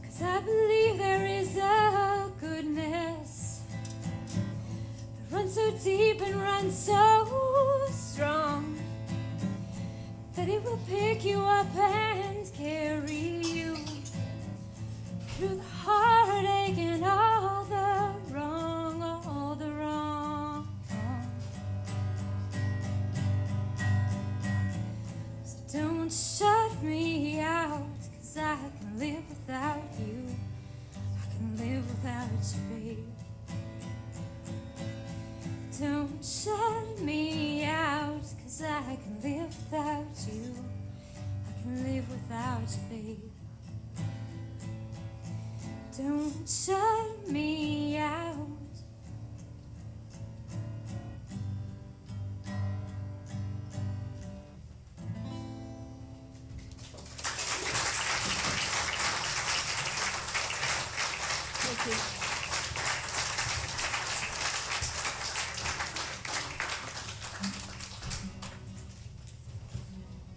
[SPEAKER 1] 'Cause I believe there is a goodness that runs so deep and runs so strong, that it will pick you up and carry you through the heartache and all the wrong. Don't shut me out, 'cause I can live without you. I can live without you, babe. Don't shut me out, 'cause I can live without you. I can live without you, babe. Don't shut me out.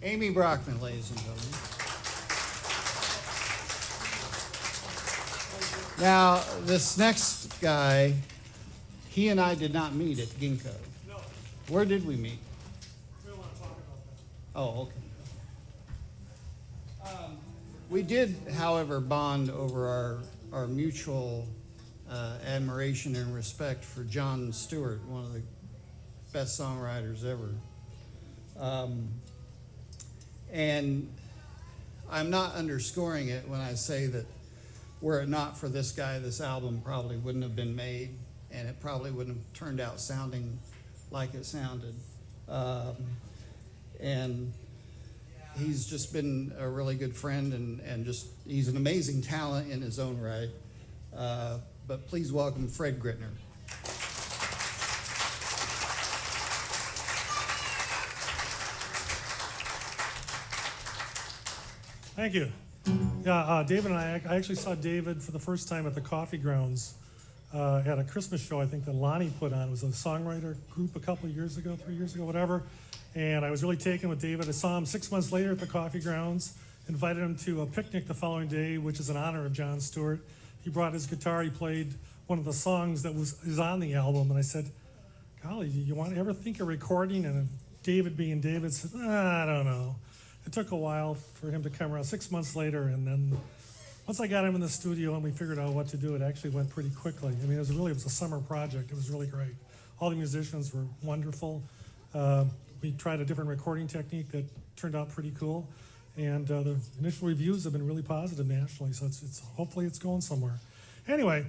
[SPEAKER 2] Amy Brockman, ladies and gentlemen. Now, this next guy, he and I did not meet at Ginko.
[SPEAKER 6] No,
[SPEAKER 2] Where did we meet?
[SPEAKER 6] we don't want to talk about that.
[SPEAKER 2] Oh, okay. We did, however, bond over our mutual admiration and respect for John Stewart, one of the best songwriters ever. And I'm not underscoring it when I say that were it not for this guy, this album probably wouldn't have been made, and it probably wouldn't have turned out sounding like it sounded. And he's just been a really good friend, and just he's an amazing talent in his own right. But please welcome Fred Gritner.
[SPEAKER 6] Thank you. Yeah, David and I actually saw David for the first time at the Coffee Grounds at a Christmas show I think that Lonnie put on. It was a songwriter group a couple of years ago, 3 years ago, whatever. And I was really taken with David. I saw him 6 months later at the Coffee Grounds, invited him to a picnic the following day, which is in honor of John Stewart. He brought his guitar, he played one of the songs that is on the album, and I said, golly, you want to ever think of recording? And David being David said, I don't know. It took a while for him to come around, 6 months later, and then once I got him in the studio and we figured out what to do, it actually went pretty quickly. I mean, it was a summer project. It was really great. All the musicians were wonderful. We tried a different recording technique that turned out pretty cool, and the initial reviews have been really positive nationally, so it's hopefully it's going somewhere. Anyway,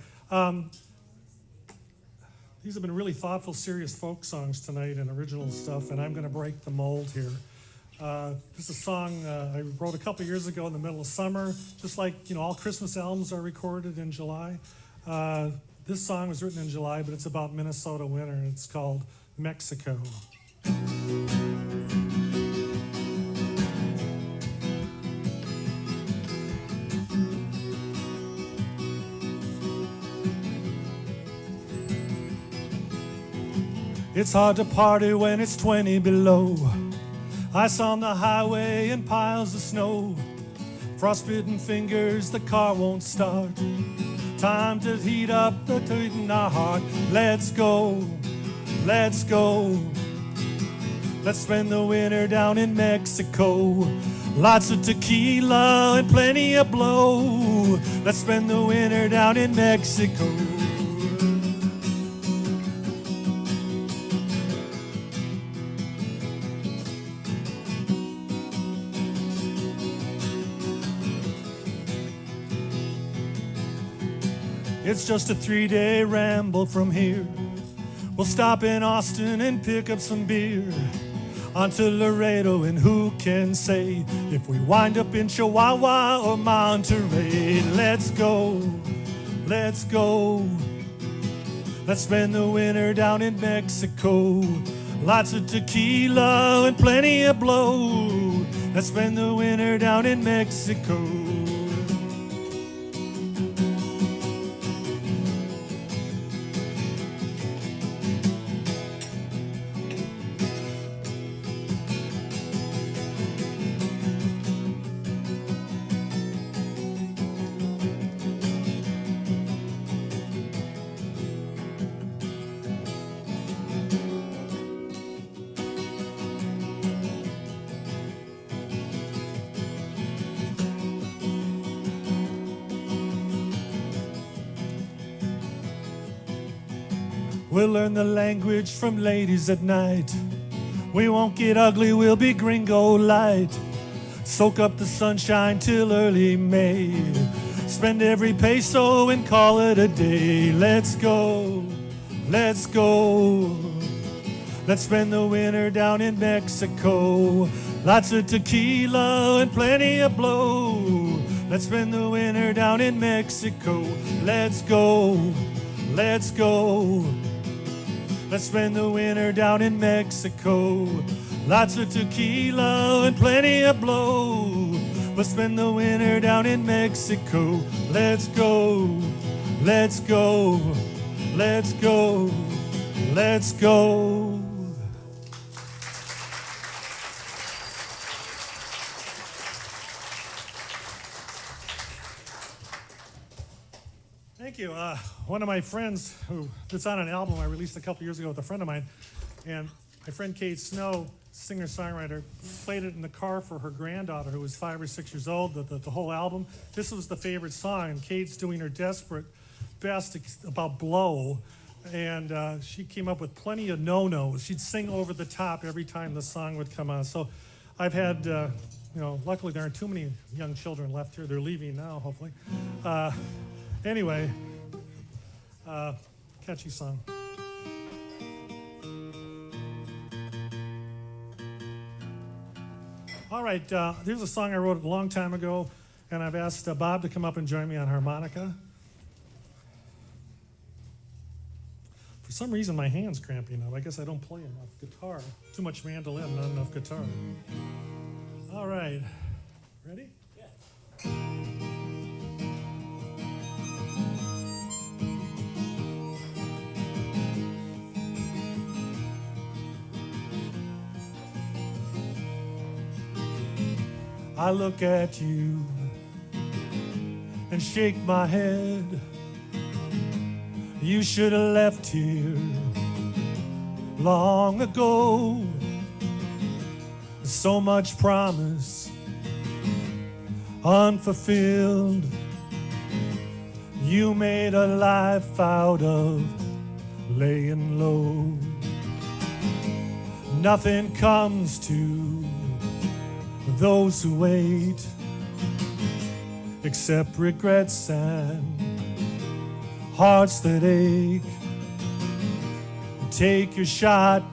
[SPEAKER 6] these have been really thoughtful, serious folk songs tonight and original stuff, and I'm going to break the mold here. This is a song I wrote a couple years ago in the middle of summer, just like all Christmas albums are recorded in July. This song was written in July, but it's about Minnesota winter, and it's called Mexico. It's hard to party when it's 20 below. Ice on the highway and piles of snow. Frostbitten fingers, the car won't start. Time to heat up the heat in our heart. Let's go, let's go. Let's spend the winter down in Mexico. Lots of tequila and plenty of blow. Let's spend the winter down in Mexico. It's just a 3-day ramble from here. We'll stop in Austin and pick up some beer. On to Laredo, and who can say if we wind up in Chihuahua or Monterey. Let's go, let's go. Let's spend the winter down in Mexico. Lots of tequila and plenty of blow. Let's spend the winter down in Mexico. We'll learn the language from ladies at night. We won't get ugly, we'll be gringo light. Soak up the sunshine till early May. Spend every peso and call it a day. Let's go, let's go. Let's spend the winter down in Mexico. Lots of tequila and plenty of blow. Let's spend the winter down in Mexico. Let's go, let's go. Let's spend the winter down in Mexico. Lots of tequila and plenty of blow. Let's spend the winter down in Mexico. Let's go, let's go, let's go, let's go. Thank you. One of my friends that's on an album I released a couple years ago with a friend of mine, and my friend Kate Snow, singer-songwriter, played it in the car for her granddaughter who was 5 or 6 years old, the whole album. This was the favorite song, and Kate's doing her desperate best about blow, and she came up with plenty of no-nos. She'd sing over the top every time the song would come on. So I've had, luckily there aren't too many young children left here. They're leaving now, hopefully. Anyway, catchy song. All right, here's a song I wrote a long time ago, and I've asked Bob to come up and join me on harmonica. For some reason, my hand's cramping up. I guess I don't play enough guitar. Too much mandolin, not enough guitar. All right, ready? Yeah. I look at you and shake my head. You should have left here long ago. So much promise unfulfilled. You made a life out of laying low. Nothing comes to those who wait except regrets and hearts that ache. Take your shot,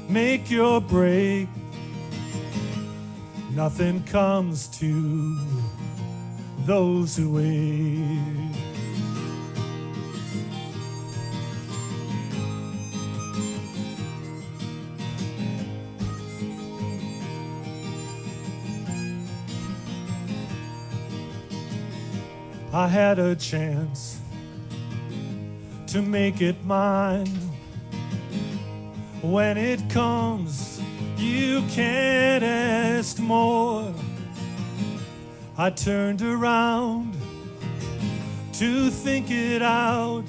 [SPEAKER 6] make your break. Nothing comes to those who wait. I had a chance to make it mine. When it comes, you can't ask more. I turned around to think it out.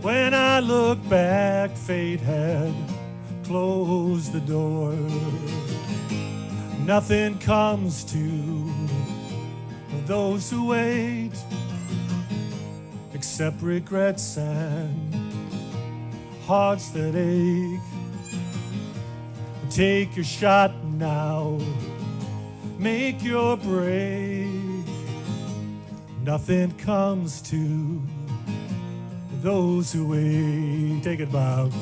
[SPEAKER 6] When I look back, fate had closed the door. Nothing comes to those who wait except regrets and hearts that ache. Take your shot now, make your break. Nothing comes to those who wait. Take it, Bob.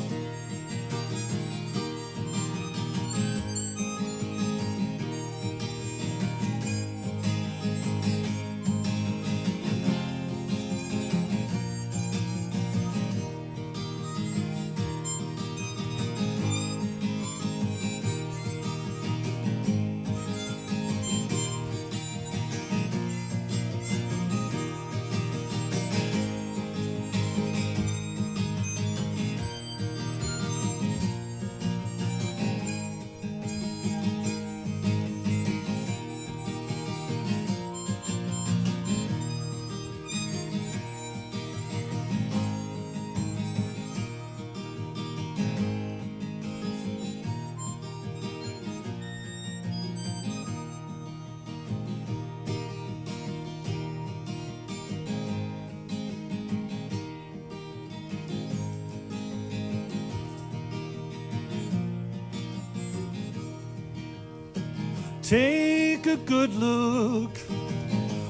[SPEAKER 6] Take a good look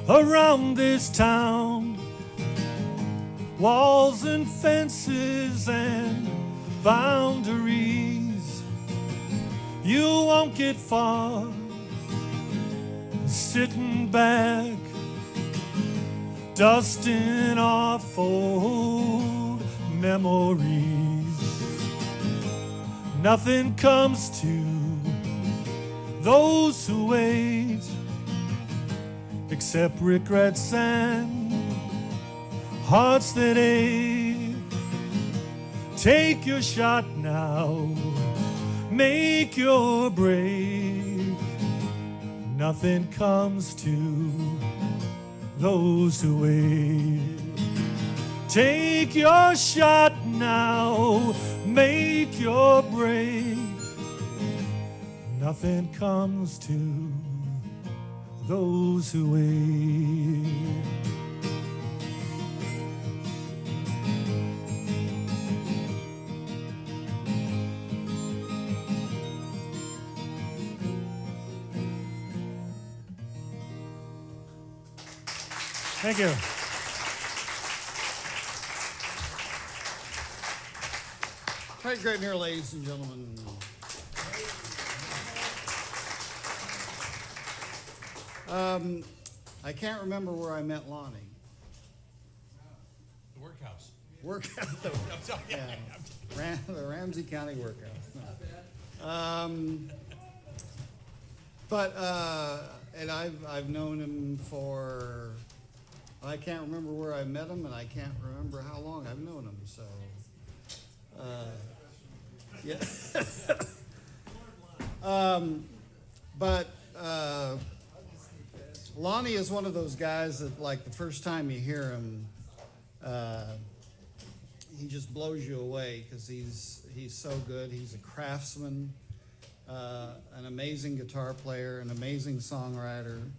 [SPEAKER 6] around this town. Walls and fences and boundaries. You won't get far sitting back, dusting off old memories. Nothing comes to those who wait except regrets and hearts that ache. Take your shot now, make your break. Nothing comes to those who wait. Take your shot now, make your break. Nothing comes to those who wait. Thank you.
[SPEAKER 2] Right, great here, ladies and gentlemen. I can't remember where I met Lonnie.
[SPEAKER 4] The workhouse.
[SPEAKER 2] Workout.
[SPEAKER 4] I'm sorry.
[SPEAKER 2] Yeah. The Ramsey County Workhouse. No. And I've known him for, I can't remember where I met him, and I can't remember how long I've known him. So, yeah. Lonnie is one of those guys that, like, the first time you hear him, he just blows you away because he's so good. He's a craftsman, an amazing guitar player, an amazing songwriter.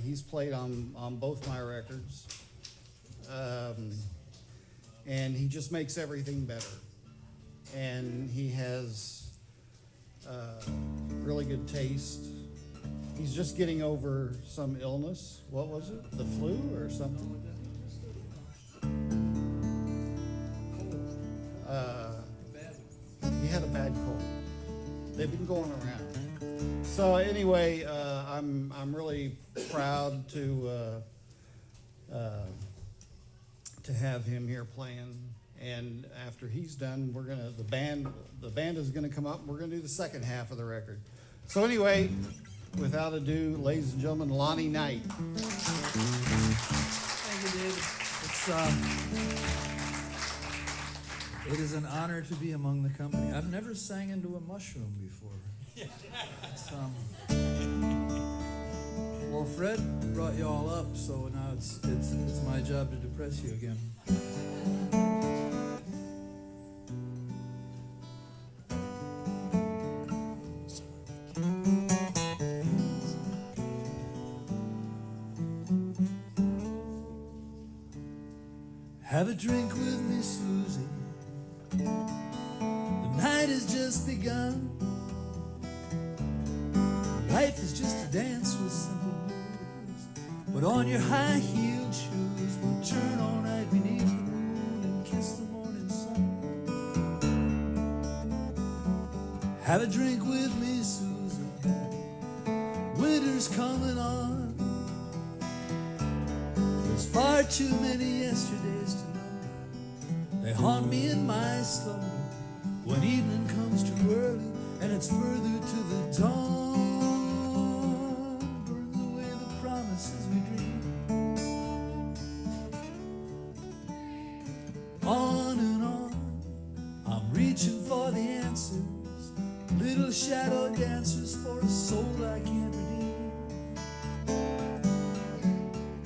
[SPEAKER 2] He's played on both my records, and he just makes everything better. And he has really good taste. He's just getting over some illness. What was it? The flu or something? He had a bad cold. They've been going around. So anyway, I'm really proud to have him here playing. And after he's done, the band is gonna come up and we're gonna do the second half of the record. So anyway, without ado, ladies and gentlemen, Lonnie Knight.
[SPEAKER 7] Thank you, David. It is an honor to be among the company. I've never sang into a mushroom before. Well, Fred brought you all up, so now it's my job to depress you again. Have a drink with me, Susie. The night has just begun. Life is just a dance with simple moves. Put on your high-heeled shoes. We'll turn all night beneath the moon and kiss the morning sun. Have a drink with me, Susie. Winter's coming on. There's far too many yesterdays to know. They haunt me in my slumber when evening comes too early and it's further to the dawn. Burns away the promises we dream. On and on, I'm reaching for the answers. Little shadow dancers for a soul I can't redeem.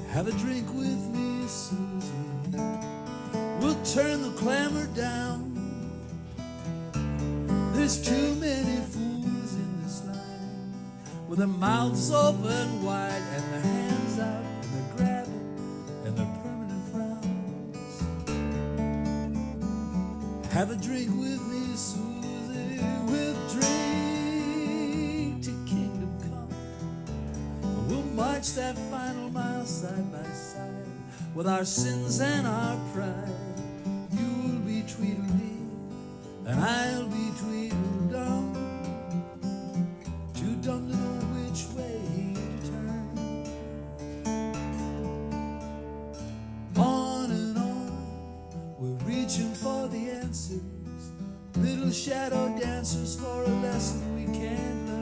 [SPEAKER 7] Have a drink with me, Susie. We'll turn the clamor down. There's too many fools in this line, with their mouths open wide and their hands out and they're grabbing and their permanent frowns. Have a drink with me, Susie. We'll drink to kingdom come. that final mile side by side, with our sins and our pride. You'll be Tweedledee, and I'll be Tweedledum, too dumb to know which way to turn. On and on, we're reaching for the answers, little shadow dancers for a lesson we can't learn.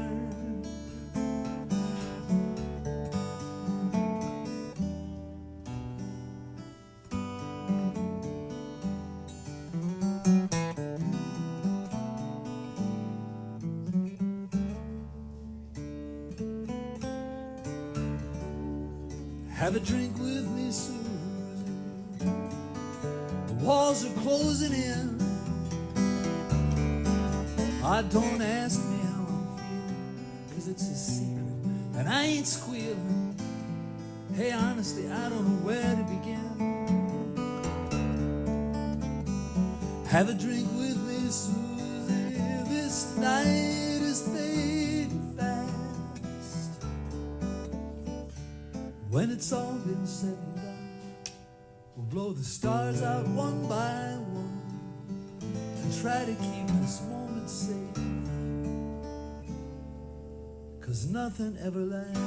[SPEAKER 7] Have a drink with me, Susie. The walls are closing in. Don't ask me how I'm feeling, 'cause it's a secret, and I ain't squealing. Hey, honestly, I don't know where to begin. Have a drink with me, Susie. This night is fading fast. When it's all been said and done, we'll blow the stars out one by one and try to keep this moment safe, 'cause nothing ever lasts.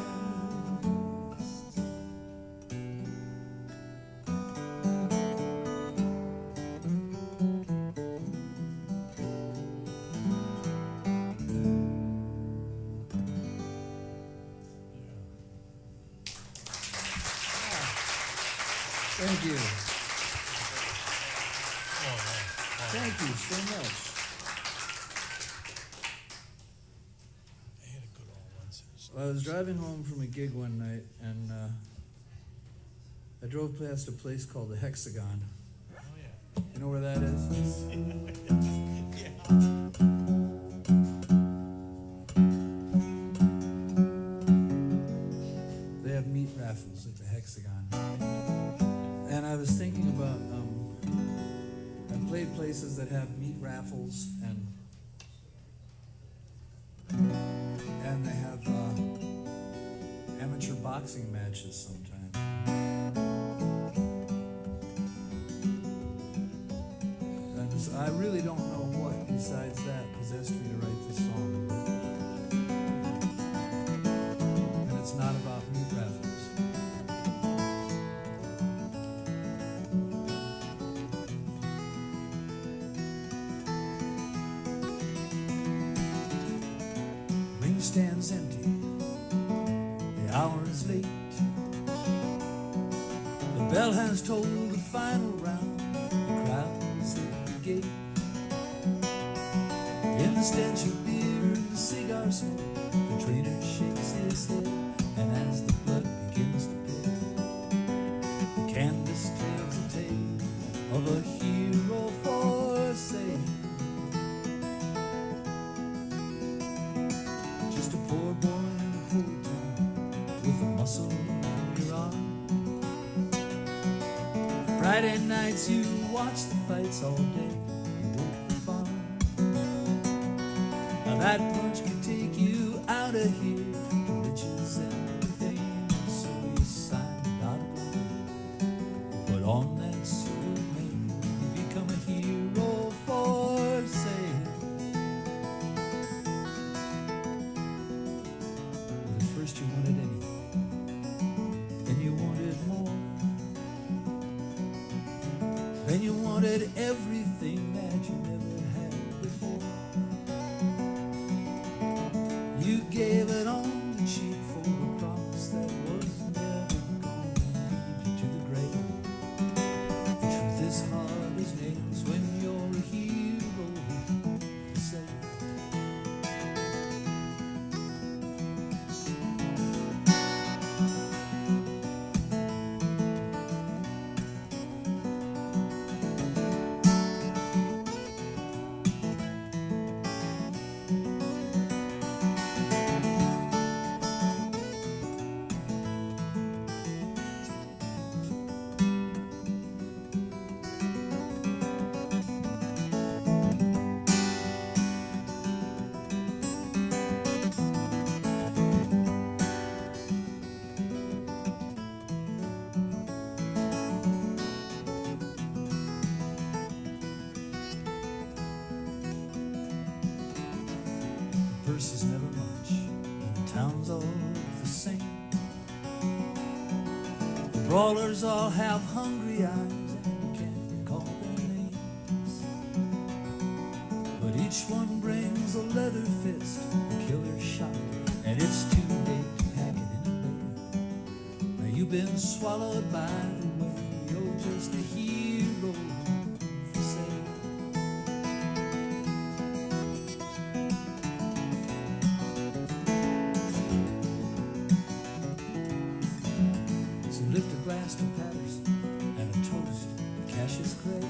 [SPEAKER 7] Thank you. Thank you so much. Well, I was driving home from a gig one night, and I drove past a place called the Hexagon.
[SPEAKER 3] Oh, yeah.
[SPEAKER 7] You know where that is? They have meat raffles at the Hexagon. And I was thinking about, I played places that have meat raffles, and they have amateur boxing matches sometimes. And so I really don't know what besides that possessed me to write this song. And it's not about meat raffles. Ring stands empty, the hour is late. The bell has tolled the final round, the crowd is at the gate. In the stench of beer and the cigar smoke, the trainer shakes his head, and as the blood begins to pale, the canvas tells a tale of a hero for sale. Just a poor boy in a poor town with a muscle on your arm. Friday nights you watch the fights all day, you work the farm. Now that punch could take you out of here to riches and fame. So you sign the dotted line, put on that suit of mail, you become a hero for sale. At first you wanted anything, then you wanted more. Then you wanted everything that you never had before. You gave it on the cheap for a promise that was never going to lead you to the grave. The truth is hard as nails when you're a hero for sale. verse is never much, and the town's all the same. The brawlers all have hungry eyes and can't recall their names, but each one brings a leather fist, a killer shot, and it's too late to pack it in a bale. Now you've been swallowed by the wind, you're just a hero for sale. So lift a glass to Patterson and a toast to Cassius Clay.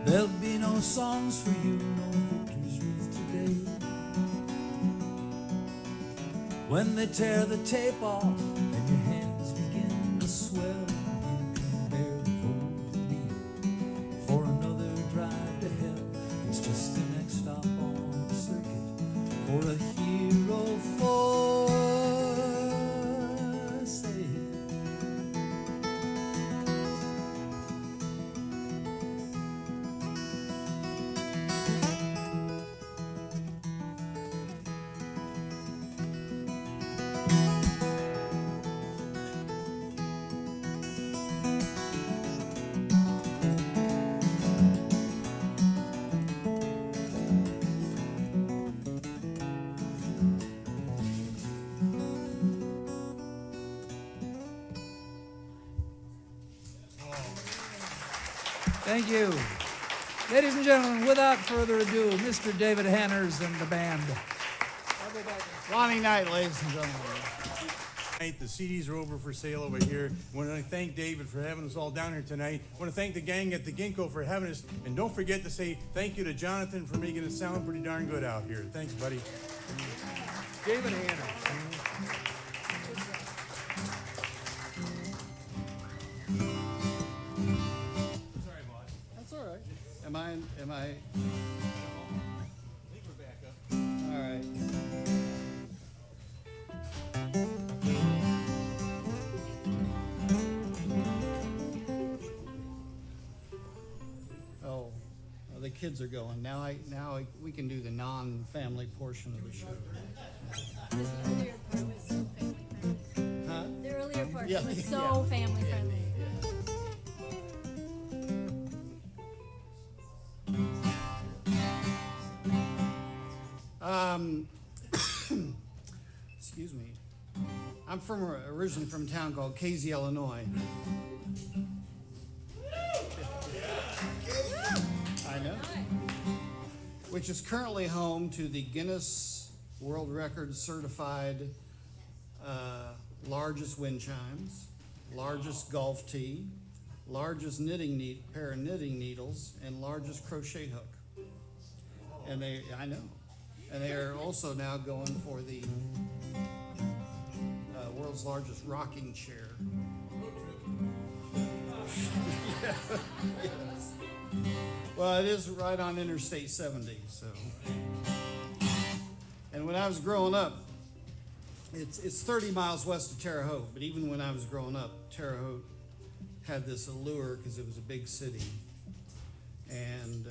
[SPEAKER 7] There'll be no songs for you, no victor's wreath today. When they tear the tape off and your hands begin to swell, you can barely hold the wheel for another drive to hell. It's just the next stop on the circuit for a hero for sale. Thank you. Ladies and gentlemen, without further ado, Mr. David Hanners and the band.
[SPEAKER 2] Lonnie Knight, ladies and gentlemen.
[SPEAKER 4] The CDs are over for sale over here. I want to thank David for having us all down here tonight. I want to thank the gang at the Ginko for having us. And don't forget to say thank you to Jonathan for making it sound pretty darn good out here. Thanks, buddy. David Hanners.
[SPEAKER 2] That's all right. Am I?
[SPEAKER 4] I think we're back up.
[SPEAKER 2] All right. Oh, well, the kids are going. We can do the non-family portion of the show.
[SPEAKER 1] The earlier part
[SPEAKER 2] Yeah,
[SPEAKER 1] was
[SPEAKER 2] yeah.
[SPEAKER 1] so family friendly.
[SPEAKER 2] Excuse me. I'm originally from a town called Casey, Illinois. I know. Which is currently home to the Guinness World Records certified largest wind chimes, largest golf tee, largest pair of knitting needles, and largest crochet hook. And they are also now going for the world's largest rocking chair. Yes. Well, it is right on Interstate 70, so. And when I was growing up, it's 30 miles west of Terre Haute, but even when I was growing up, Terre Haute had this allure because it was a big city. And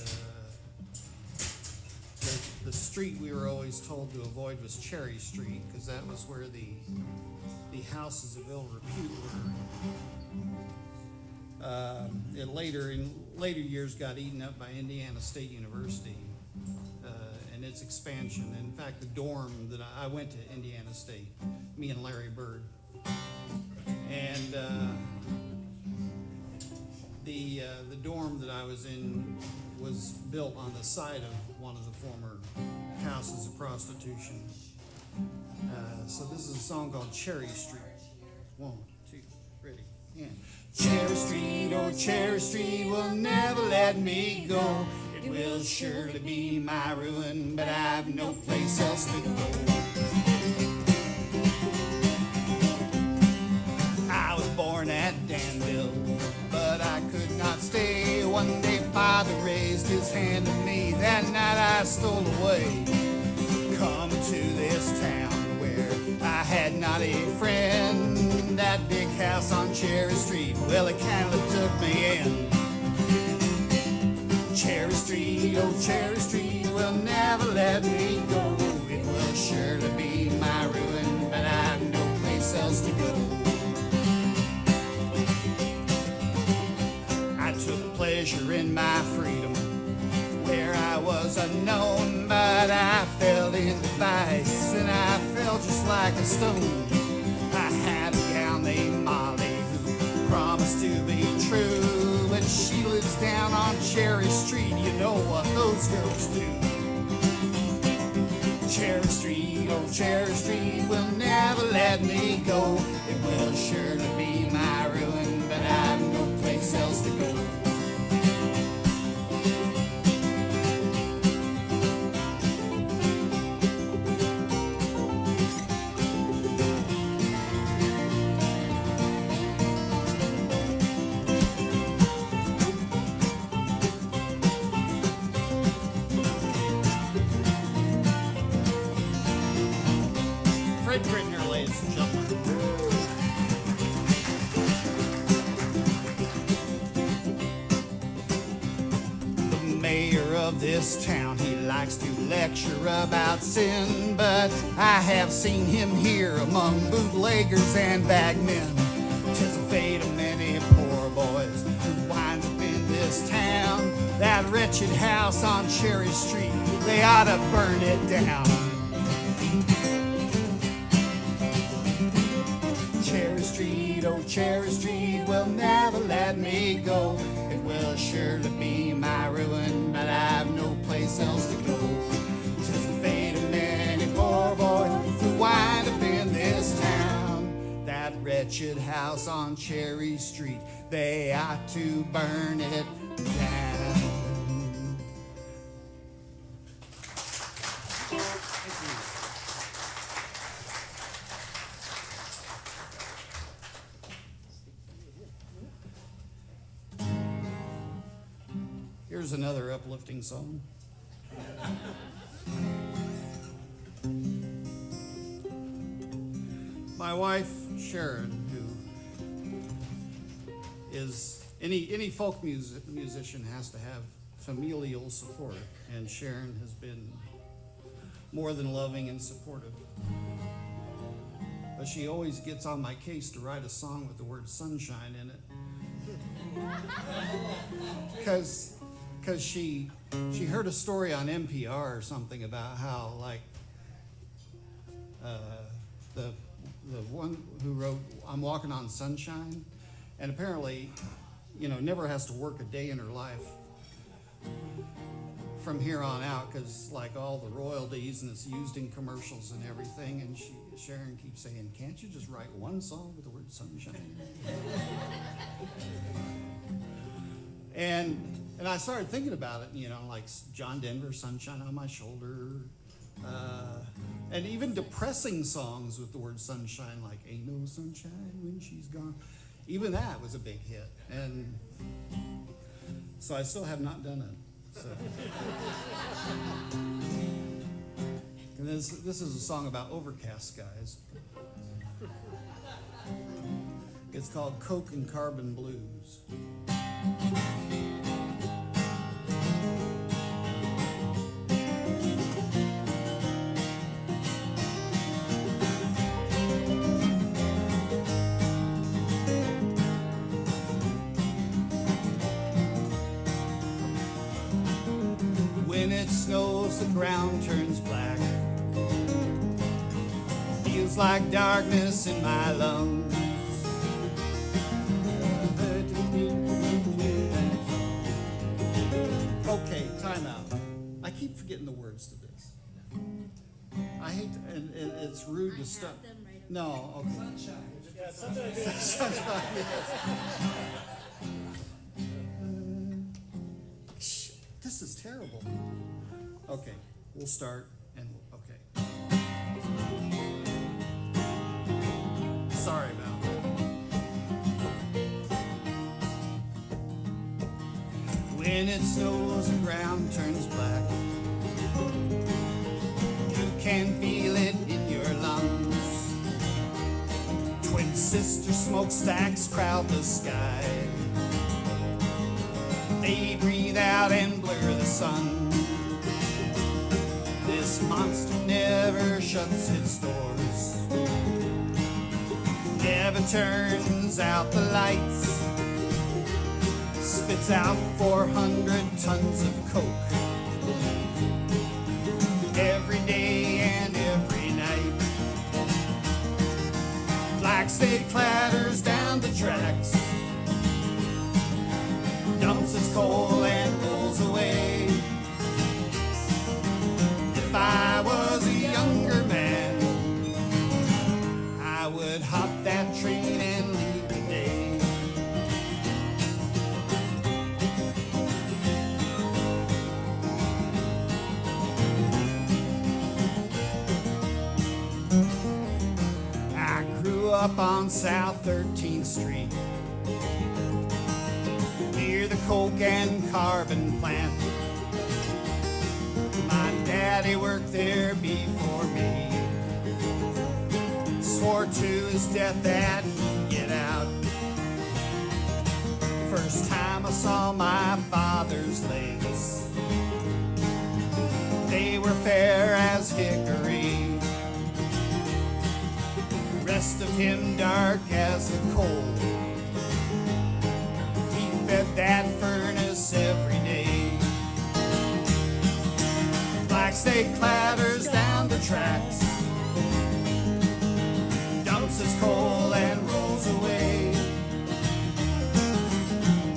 [SPEAKER 2] the street we were always told to avoid was Cherry Street, because that was where the houses of ill repute were. It in later years got eaten up by Indiana State University and its expansion. In fact, the dorm that I went to Indiana State, me and Larry Bird, and the dorm that I was in was built on the site of one of the former houses of prostitution. So this is a song called Cherry Street. 1, 2, ready, and Cherry Street, oh Cherry Street will never let me go. It will surely be my ruin, but I've no place else to go. I was born at Danville, but I could not stay. One day Father raised his hand to me. That night I stole away. Come to this town where I had not a friend. That big house on Cherry Street, well, it kind of took me in. Cherry Street, oh Cherry Street, will never let me go. It will surely be my ruin, but I've no place else to go. I took pleasure in my freedom where I was unknown, but I fell into vice and I fell just like a stone. I had a gal named Molly who promised to be true, but she lives down on Cherry Street. You know what those girls do. Cherry Street, oh Cherry Street will never let me go. It will surely be my ruin, but I've no place else to go. Fred Gritner, ladies and gentlemen. The mayor of this town, he likes to lecture about sin, but I have seen him here among bootleggers and bagmen. 'Tis the fate of many poor boys who winds up in this town. That wretched house on Cherry Street, they ought to burn it down. Cherry Street, oh Cherry Street will never let me go. It will surely be my ruin, but I've no place else to go. 'Tis the fate of many poor boys who wind up in this town. That wretched house on Cherry Street, they ought to burn it down. Here's another uplifting song. My wife, Sharon, who is any folk musician has to have familial support, and Sharon has been more than loving and supportive. But she always gets on my case to write a song with the word sunshine in it. Because she heard a story on NPR or something about how, like, the one who wrote I'm Walking on Sunshine, and apparently, never has to work a day in her life from here on out, because like all the royalties, and it's used in commercials and everything, and Sharon keeps saying, can't you just write one song with the word sunshine? And I started thinking about it, like John Denver, Sunshine on My Shoulder, and even depressing songs with the word sunshine, like Ain't No Sunshine When She's Gone. Even that was a big hit. And so I still have not done it. So. And this is a song about overcast skies. It's called Coke and Carbon Blues. When it snows, the ground turns black. Feels like darkness in my lungs. Okay, time out. I keep forgetting the words to this. I hate to, and it's rude to stop. No, okay. Sunshine. Sunshine, yes. This is terrible. Okay, we'll start and okay. Sorry about that. When it snows, the ground turns black. You can feel it in your lungs. Twin sister smokestacks crowd the sky. They breathe out and blur the sun. This monster never shuts its doors, never turns out the lights, spits out 400 tons of coke every day and every night. Black state clatters down the tracks, dumps its coal and rolls away. If I was a younger man, I would hop that train and leave today. I grew up on South 13th Street, near the coke and carbon plant. My daddy worked there before me, swore to his death that he'd get out. First time I saw my father's legs, they were fair as hickory, rest of him dark as a coal. He fed that furnace every day. Black state clatters down the tracks, dumps his coal and rolls away.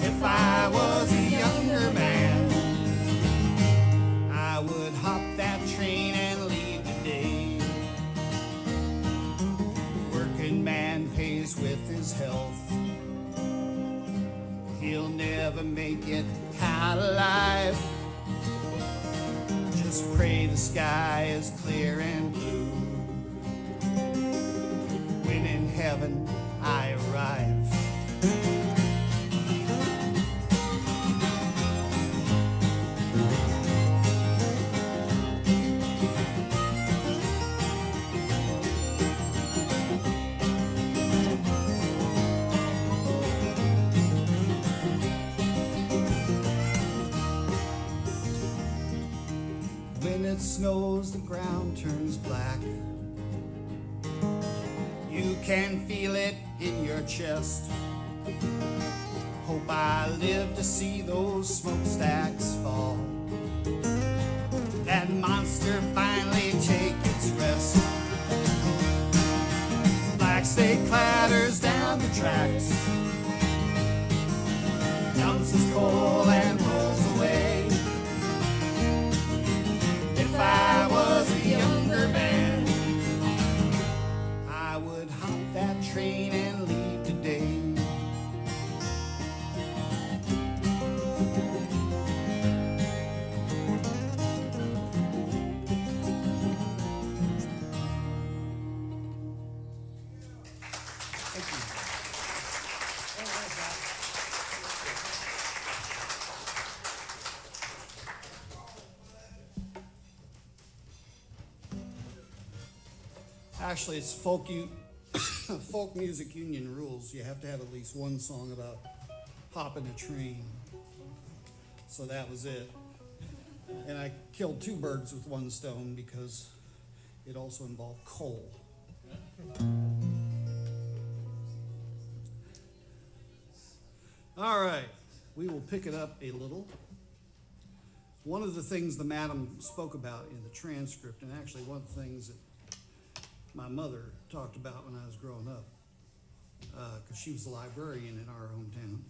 [SPEAKER 2] If I was a younger man, I would hop that train and leave today. Working man pays with his health, he'll never make it out alive. Just pray the sky is clear and blue when in heaven I arrive. When it snows, the ground turns black. You can feel it in your chest. Hope I live to see those smokestacks fall, that monster finally take its rest. Black state clatters down the tracks, dumps his coal and rolls away. If I was a younger man, I would hop that train and leave today. Thank you. Actually, it's folk music union rules. You have to have at least one song about hopping a train. So that was it. And I killed two birds with one stone because it also involved coal. All right, we will pick it up a little. One of the things the madam spoke about in the transcript, and actually one of the things that my mother talked about when I was growing up, because she was a librarian in our hometown.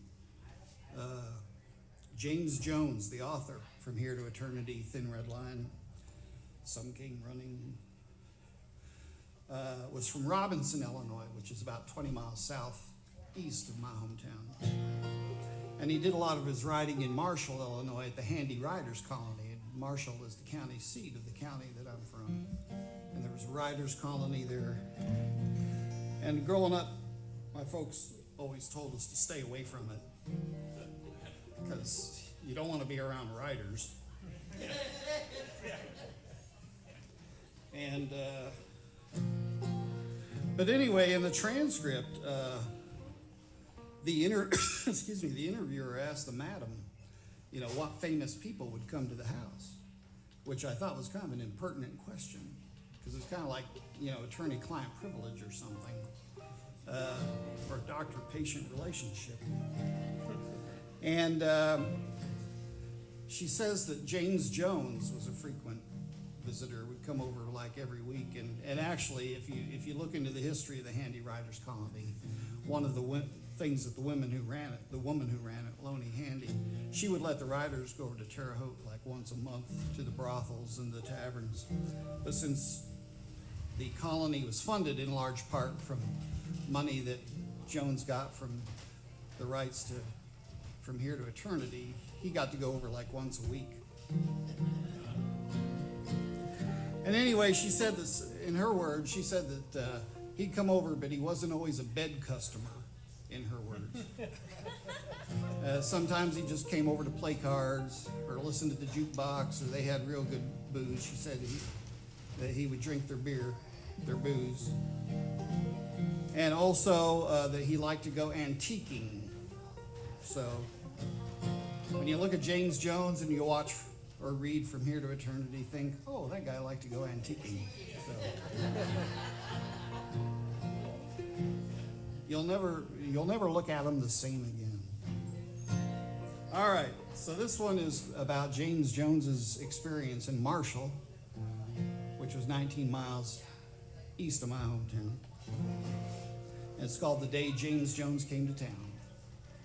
[SPEAKER 2] James Jones, the author, From Here to Eternity, Thin Red Line, Some Came Running, was from Robinson, Illinois, which is about 20 miles southeast of my hometown. And he did a lot of his writing in Marshall, Illinois, at the Handy Riders Colony. And Marshall is the county seat of the county that I'm from. And there was a writers colony there. And growing up, my folks always told us to stay away from it because you don't want to be around writers. And but anyway, in the transcript, the interviewer asked the madam, what famous people would come to the house. which I thought was kind of an impertinent question, because it's kind of like, attorney-client privilege or something, or doctor-patient relationship. And she says that James Jones was a frequent visitor, would come over like every week. And actually, if you look into the history of the Handy Riders Colony, one of the things that the woman who ran it, Loney Handy, she would let the riders go over to Terre Haute like once a month to the brothels and the taverns. But since the colony was funded in large part from money that Jones got from the rights to From Here to Eternity, he got to go over like once a week. And anyway, she said this, in her words, she said that he'd come over, but he wasn't always a bed customer, in her words. Sometimes he just came over to play cards or listen to the jukebox, or they had real good booze. She said that he would drink their booze. And also that he liked to go antiquing. So when you look at James Jones and you watch or read From Here to Eternity, think, oh, that guy liked to go antiquing. So you'll never look at him the same again. All right, so this one is about James Jones's experience in Marshall, which was 19 miles east of my hometown. And it's called The Day James Jones Came to Town.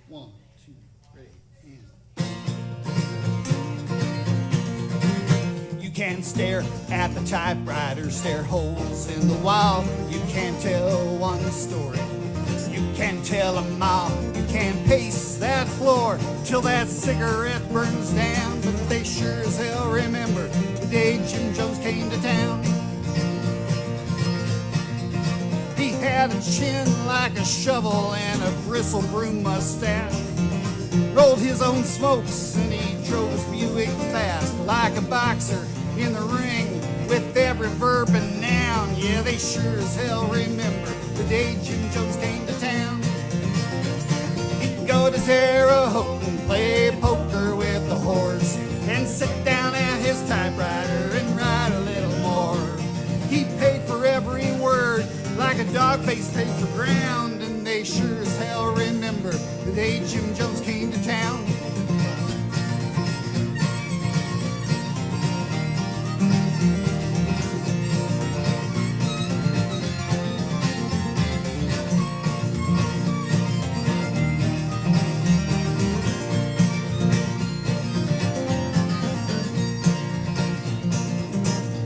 [SPEAKER 2] 1, 2, 3, and... You can stare at the typewriter, stare holes in the wall. You can't tell one story. You can't tell them all. You can't pace that floor till that cigarette burns down. But they sure as hell remember the day Jim Jones came to town. He had a chin like a shovel and a bristle broom mustache. Rolled his own smokes and he drove his Buick fast, like a boxer in the ring with every verb and noun. Yeah, they sure as hell remember the day Jim Jones came to town. He'd go to Terre Haute and play poker with the horse, and sit down at his typewriter and write a little more. He paid for every word like a dog face paid for ground, and they sure as hell remember the day Jim Jones came to town.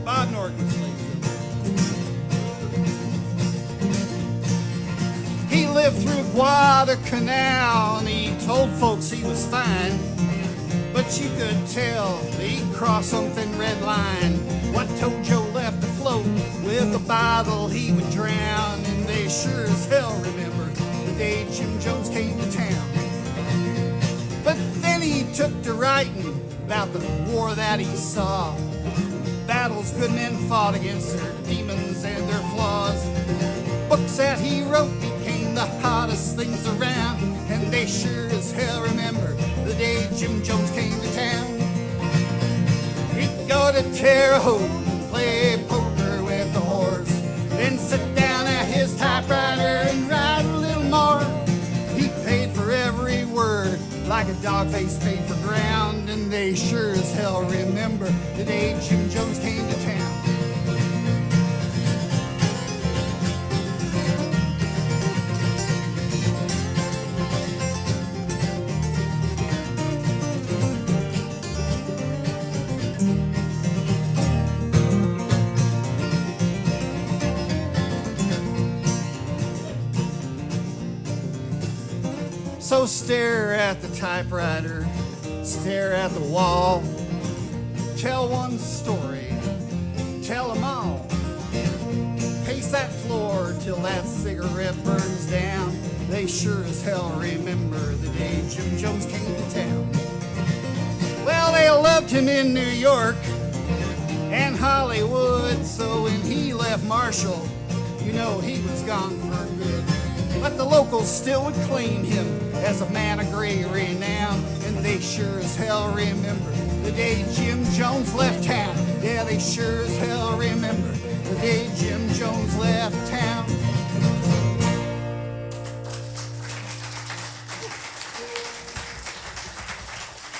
[SPEAKER 2] Bob Norton's He lived through Guadalcanal and he told folks he was fine, but you could tell he'd cross some thin red line. What Tojo left afloat with a bottle he would drown, and they sure as hell remember the day Jim Jones came to town. But then he took to writing about the war that he saw, battles good men fought against their demons and their flaws. Books that he wrote became the hottest things around, and they sure as hell remember the day Jim Jones came to town. He'd go to Terre Haute and play poker with the horse, then sit down at his typewriter and write a little more. He paid for every word like a dog face paid for ground, and they sure as hell remember the day Jim Jones came to town. So stare at the typewriter, stare at the wall, tell one story, tell them all. Pace that floor till that cigarette burns down. They sure as hell remember the day Jim Jones came to town. Well, they loved him in New York and Hollywood, so when he left Marshall, you know he was gone for good. but the locals still would claim him as a man of great renown. And they sure as hell remember the day Jim Jones left town. Yeah, they sure as hell remember the day Jim Jones left town.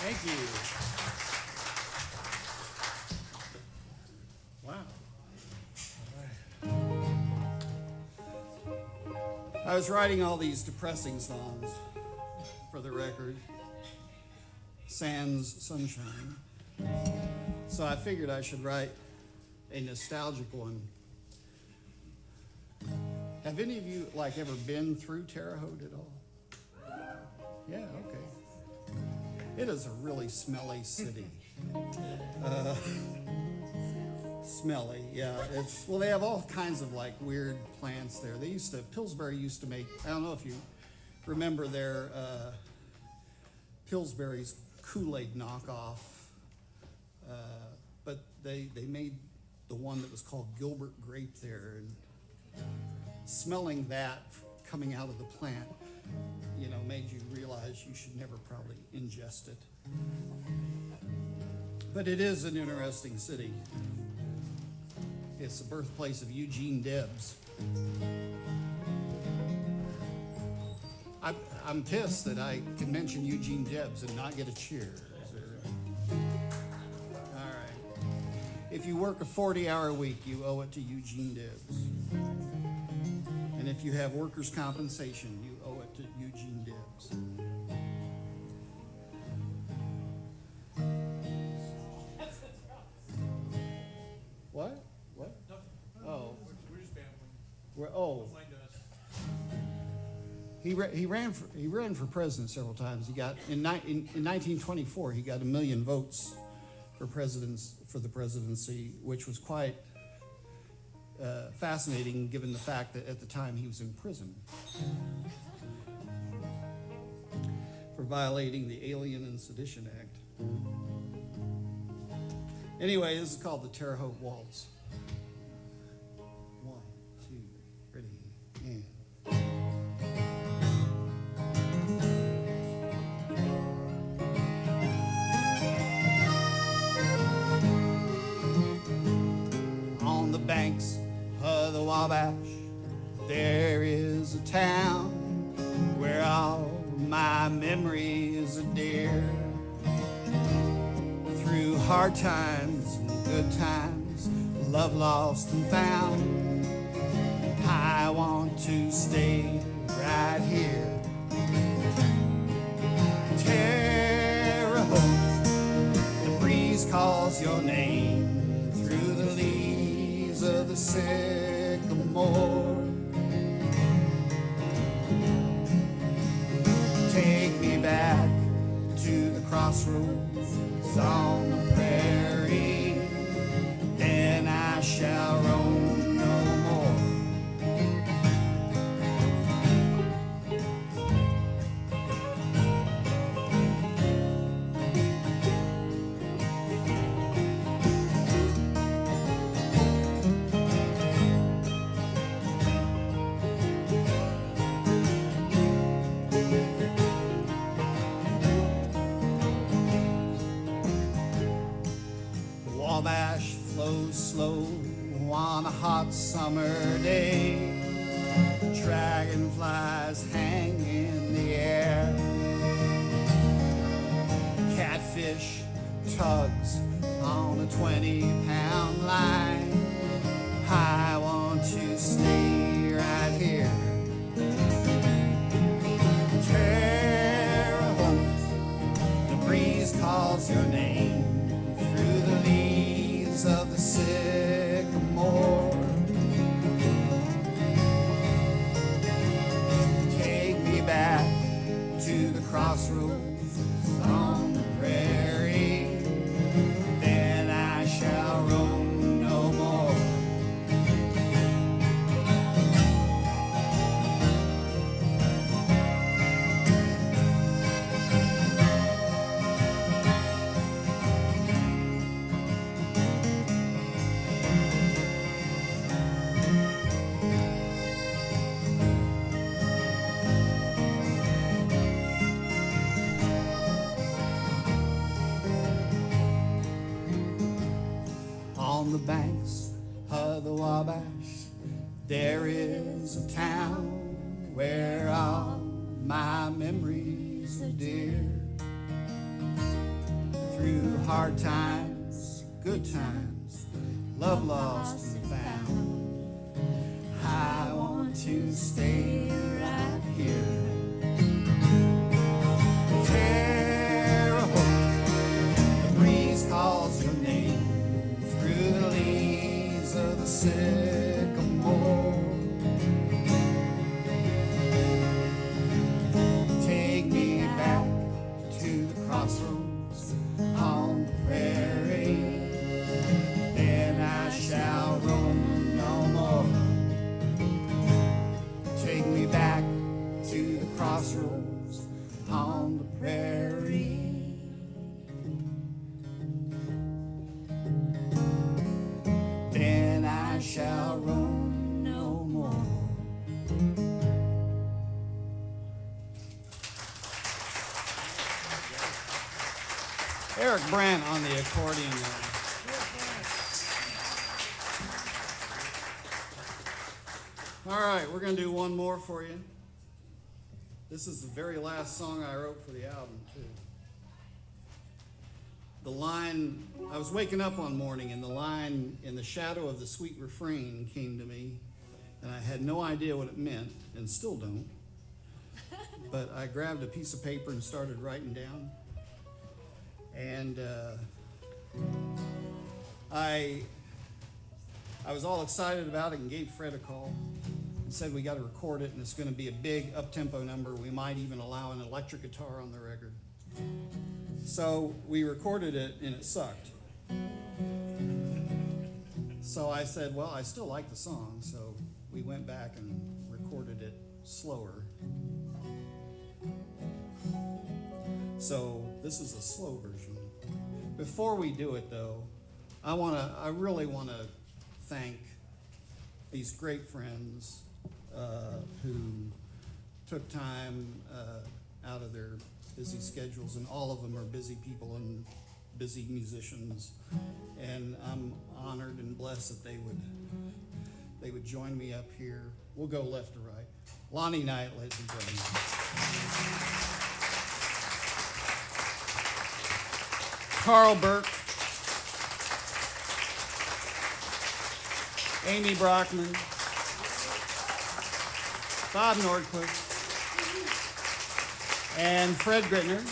[SPEAKER 2] Thank you. Wow. I was writing all these depressing songs for the record, sans sunshine. So I figured I should write a nostalgic one. Have any of you ever been through Terre Haute at all? Yeah, okay. It is a really smelly city. Smelly, yeah. They have all kinds of weird plants there. Pillsbury used to make, I don't know if you remember their Pillsbury's Kool-Aid knockoff, but they made the one that was called Gilbert Grape there, and smelling that coming out of the plant, made you realize you should never probably ingest it. But it is an interesting city. It's the birthplace of Eugene Debs. I'm pissed that I can mention Eugene Debs and not get a cheer. All right. If you work a 40-hour week, you owe it to Eugene Debs. And if you have workers' compensation, you owe it to Eugene Debs. What? Oh.
[SPEAKER 4] We're just bambling.
[SPEAKER 2] Oh. He ran for president several times. He got in 1924 he got 1 million votes for the presidency, which was quite fascinating given the fact that at the time he was in prison for violating the Alien and Sedition Act. Anyway, this is called the Terre Haute Waltz. 1, 2, ready, and. On the banks of the Wabash, there is a town where all my memories are dear. Through hard times and good times, love lost and found, I want to stay right here. Terre Haute, the breeze calls your name through the leaves of the sycamore. Take me back to the crossroads on the prairie, then I shall roam no more. Wabash flows slow on a hot summer day. Dragonflies hang in the air. Catfish tugs on a 20-pound line. I want to stay right here. Terre Haute, the breeze calls your name through the leaves of the sycamore. Take me back to the crossroads on the prairie, then I shall roam no more. banks of the Wabash, there is a town where all my memories are dear. Through hard times, good times, love lost and found, I want to stay right here. Terre Haute, the breeze calls your name through the leaves of the sycamore. Take me back to the crossroads on the prairie, then I shall roam no more. Take me back to the crossroads on the prairie. Then I shall roam no more. Eric Brandt on the accordion there. All right, we're going to do one more for you. This is the very last song I wrote for the album, too. The line, I was waking up one morning and the line, "In the shadow of the sweet refrain," came to me, and I had no idea what it meant, and still don't. But I grabbed a piece of paper and started writing down. And I was all excited about it and gave Fred a call and said, we got to record it, and it's going to be a big up-tempo number. We might even allow an electric guitar on the record. So we recorded it, and it sucked. So I said, well, I still like the song, so we went back and recorded it slower. So this is a slow version. Before we do it, though, I really want to thank these great friends who took time out of their busy schedules, and all of them are busy people and busy musicians. And I'm honored and blessed that they would join me up here. We'll go left to right. Lonnie Knight, ladies and gentlemen. Carl Burke, Amy Brockman, Bob Nordquist, and Fred Grittner,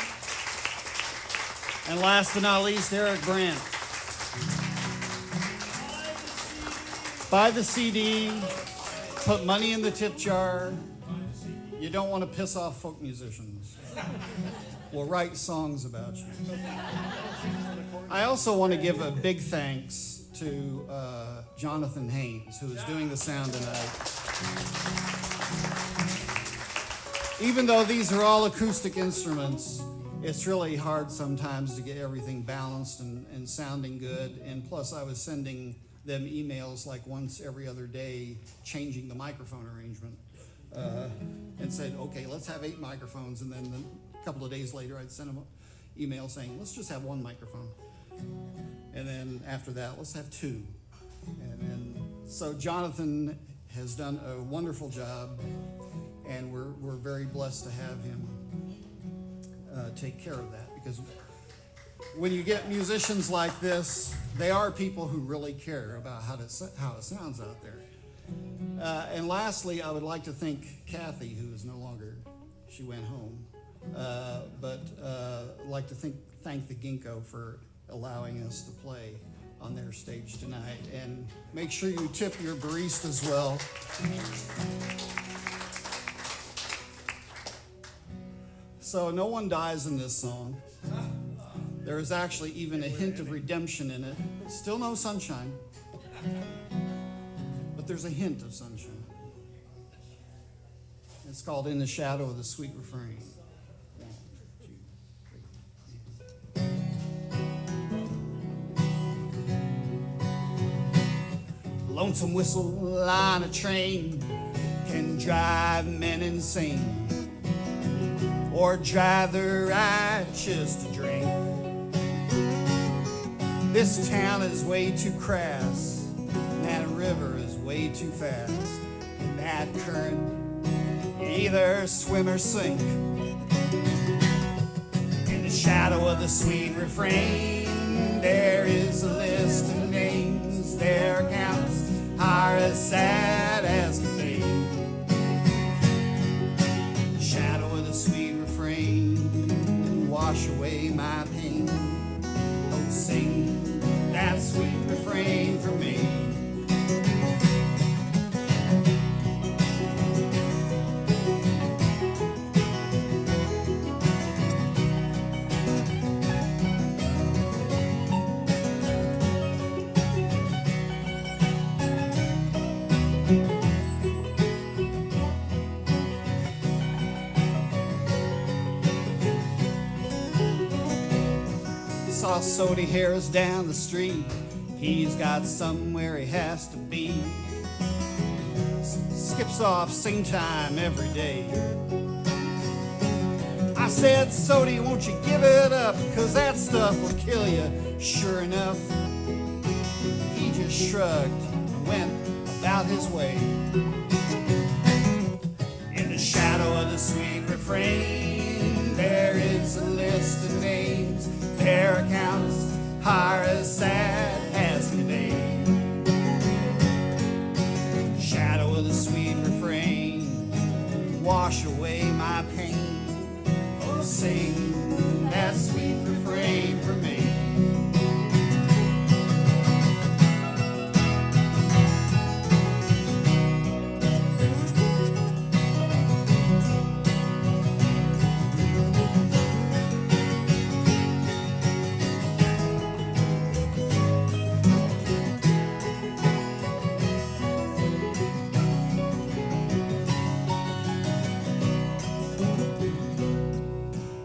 [SPEAKER 2] and last but not least, Eric Brandt. Buy the CD, put money in the tip jar. You don't want to piss off folk musicians. We'll write songs about you. I also want to give a big thanks to Jonathan Haynes, who is doing the sound tonight. Even though these are all acoustic instruments, it's really hard sometimes to get everything balanced and sounding good. And plus, I was sending them emails like once every other day, changing the microphone arrangement, and said, okay, let's have 8 microphones. And then a couple of days later, I'd send them an email saying, let's just have 1 microphone. And then after that, let's have 2. And then, so Jonathan has done a wonderful job, and we're very blessed to have him take care of that, because when you get musicians like this, they are people who really care about how it sounds out there. And lastly, I would like to thank Kathy, who is no longer, she went home, but I'd like to thank the Ginko for allowing us to play on their stage tonight. And make sure you tip your baristas well. So no one dies in this song. There is actually even a hint of redemption in it. Still no sunshine, but there's a hint of sunshine. It's called "In the Shadow of the Sweet Refrain." Lonesome whistle on a train can drive men insane, or drive the righteous to drink. This town is way too crass, and that river is way too fast. In that current, you either swim or sink. In the shadow of the sweet refrain, there is a list of names. Their accounts are as sad as can be. The shadow of the sweet refrain, wash away my pain. Oh, sing that sweet refrain for me. Saw Sody Harris down the street. He's got somewhere he has to be. Skips off same time every day. I said, Sody, won't you give it up? 'Cause that stuff will kill you. Sure enough, he just shrugged and went about his way. In the shadow of the sweet refrain, there is a list of names. Their accounts are as sad as can be. Shadow of the sweet refrain, wash away my pain. Oh, sing that sweet refrain for me.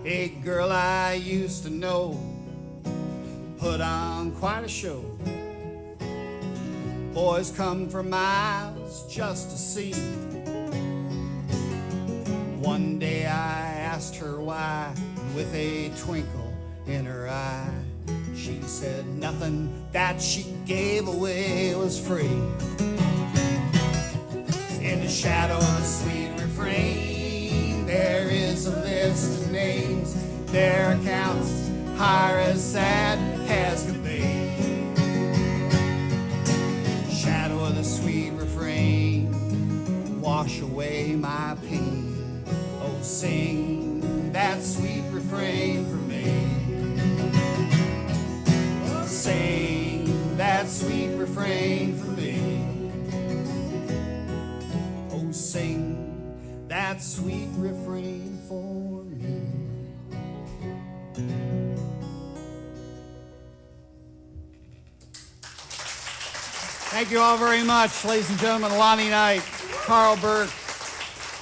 [SPEAKER 2] A girl I used to know put on quite a show. Boys come for miles just to see. One day I asked her why, with a twinkle in her eye. She said nothing that she gave away was free. In the shadow of the sweet refrain, there is a list of names. Their accounts are as sad as can be. Shadow of the sweet refrain, wash away my pain. Oh, sing that sweet refrain for me. Oh, sing that sweet refrain for me. Oh, sing that sweet refrain for me. Thank you all very much, ladies and gentlemen. Lonnie Knight, Carl Burke,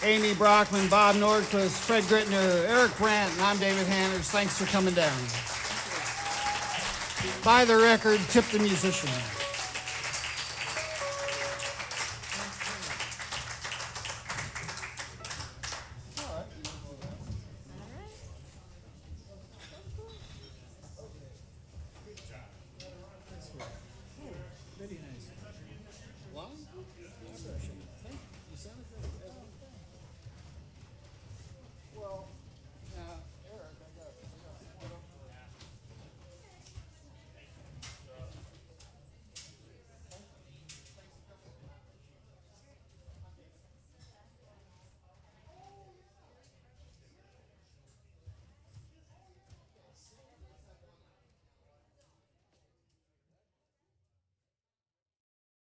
[SPEAKER 2] Amy Brockman, Bob Nordquist, Fred Grittner, Eric Brandt, and I'm David Hanners. Thanks for coming down. Buy the record, tip the musician.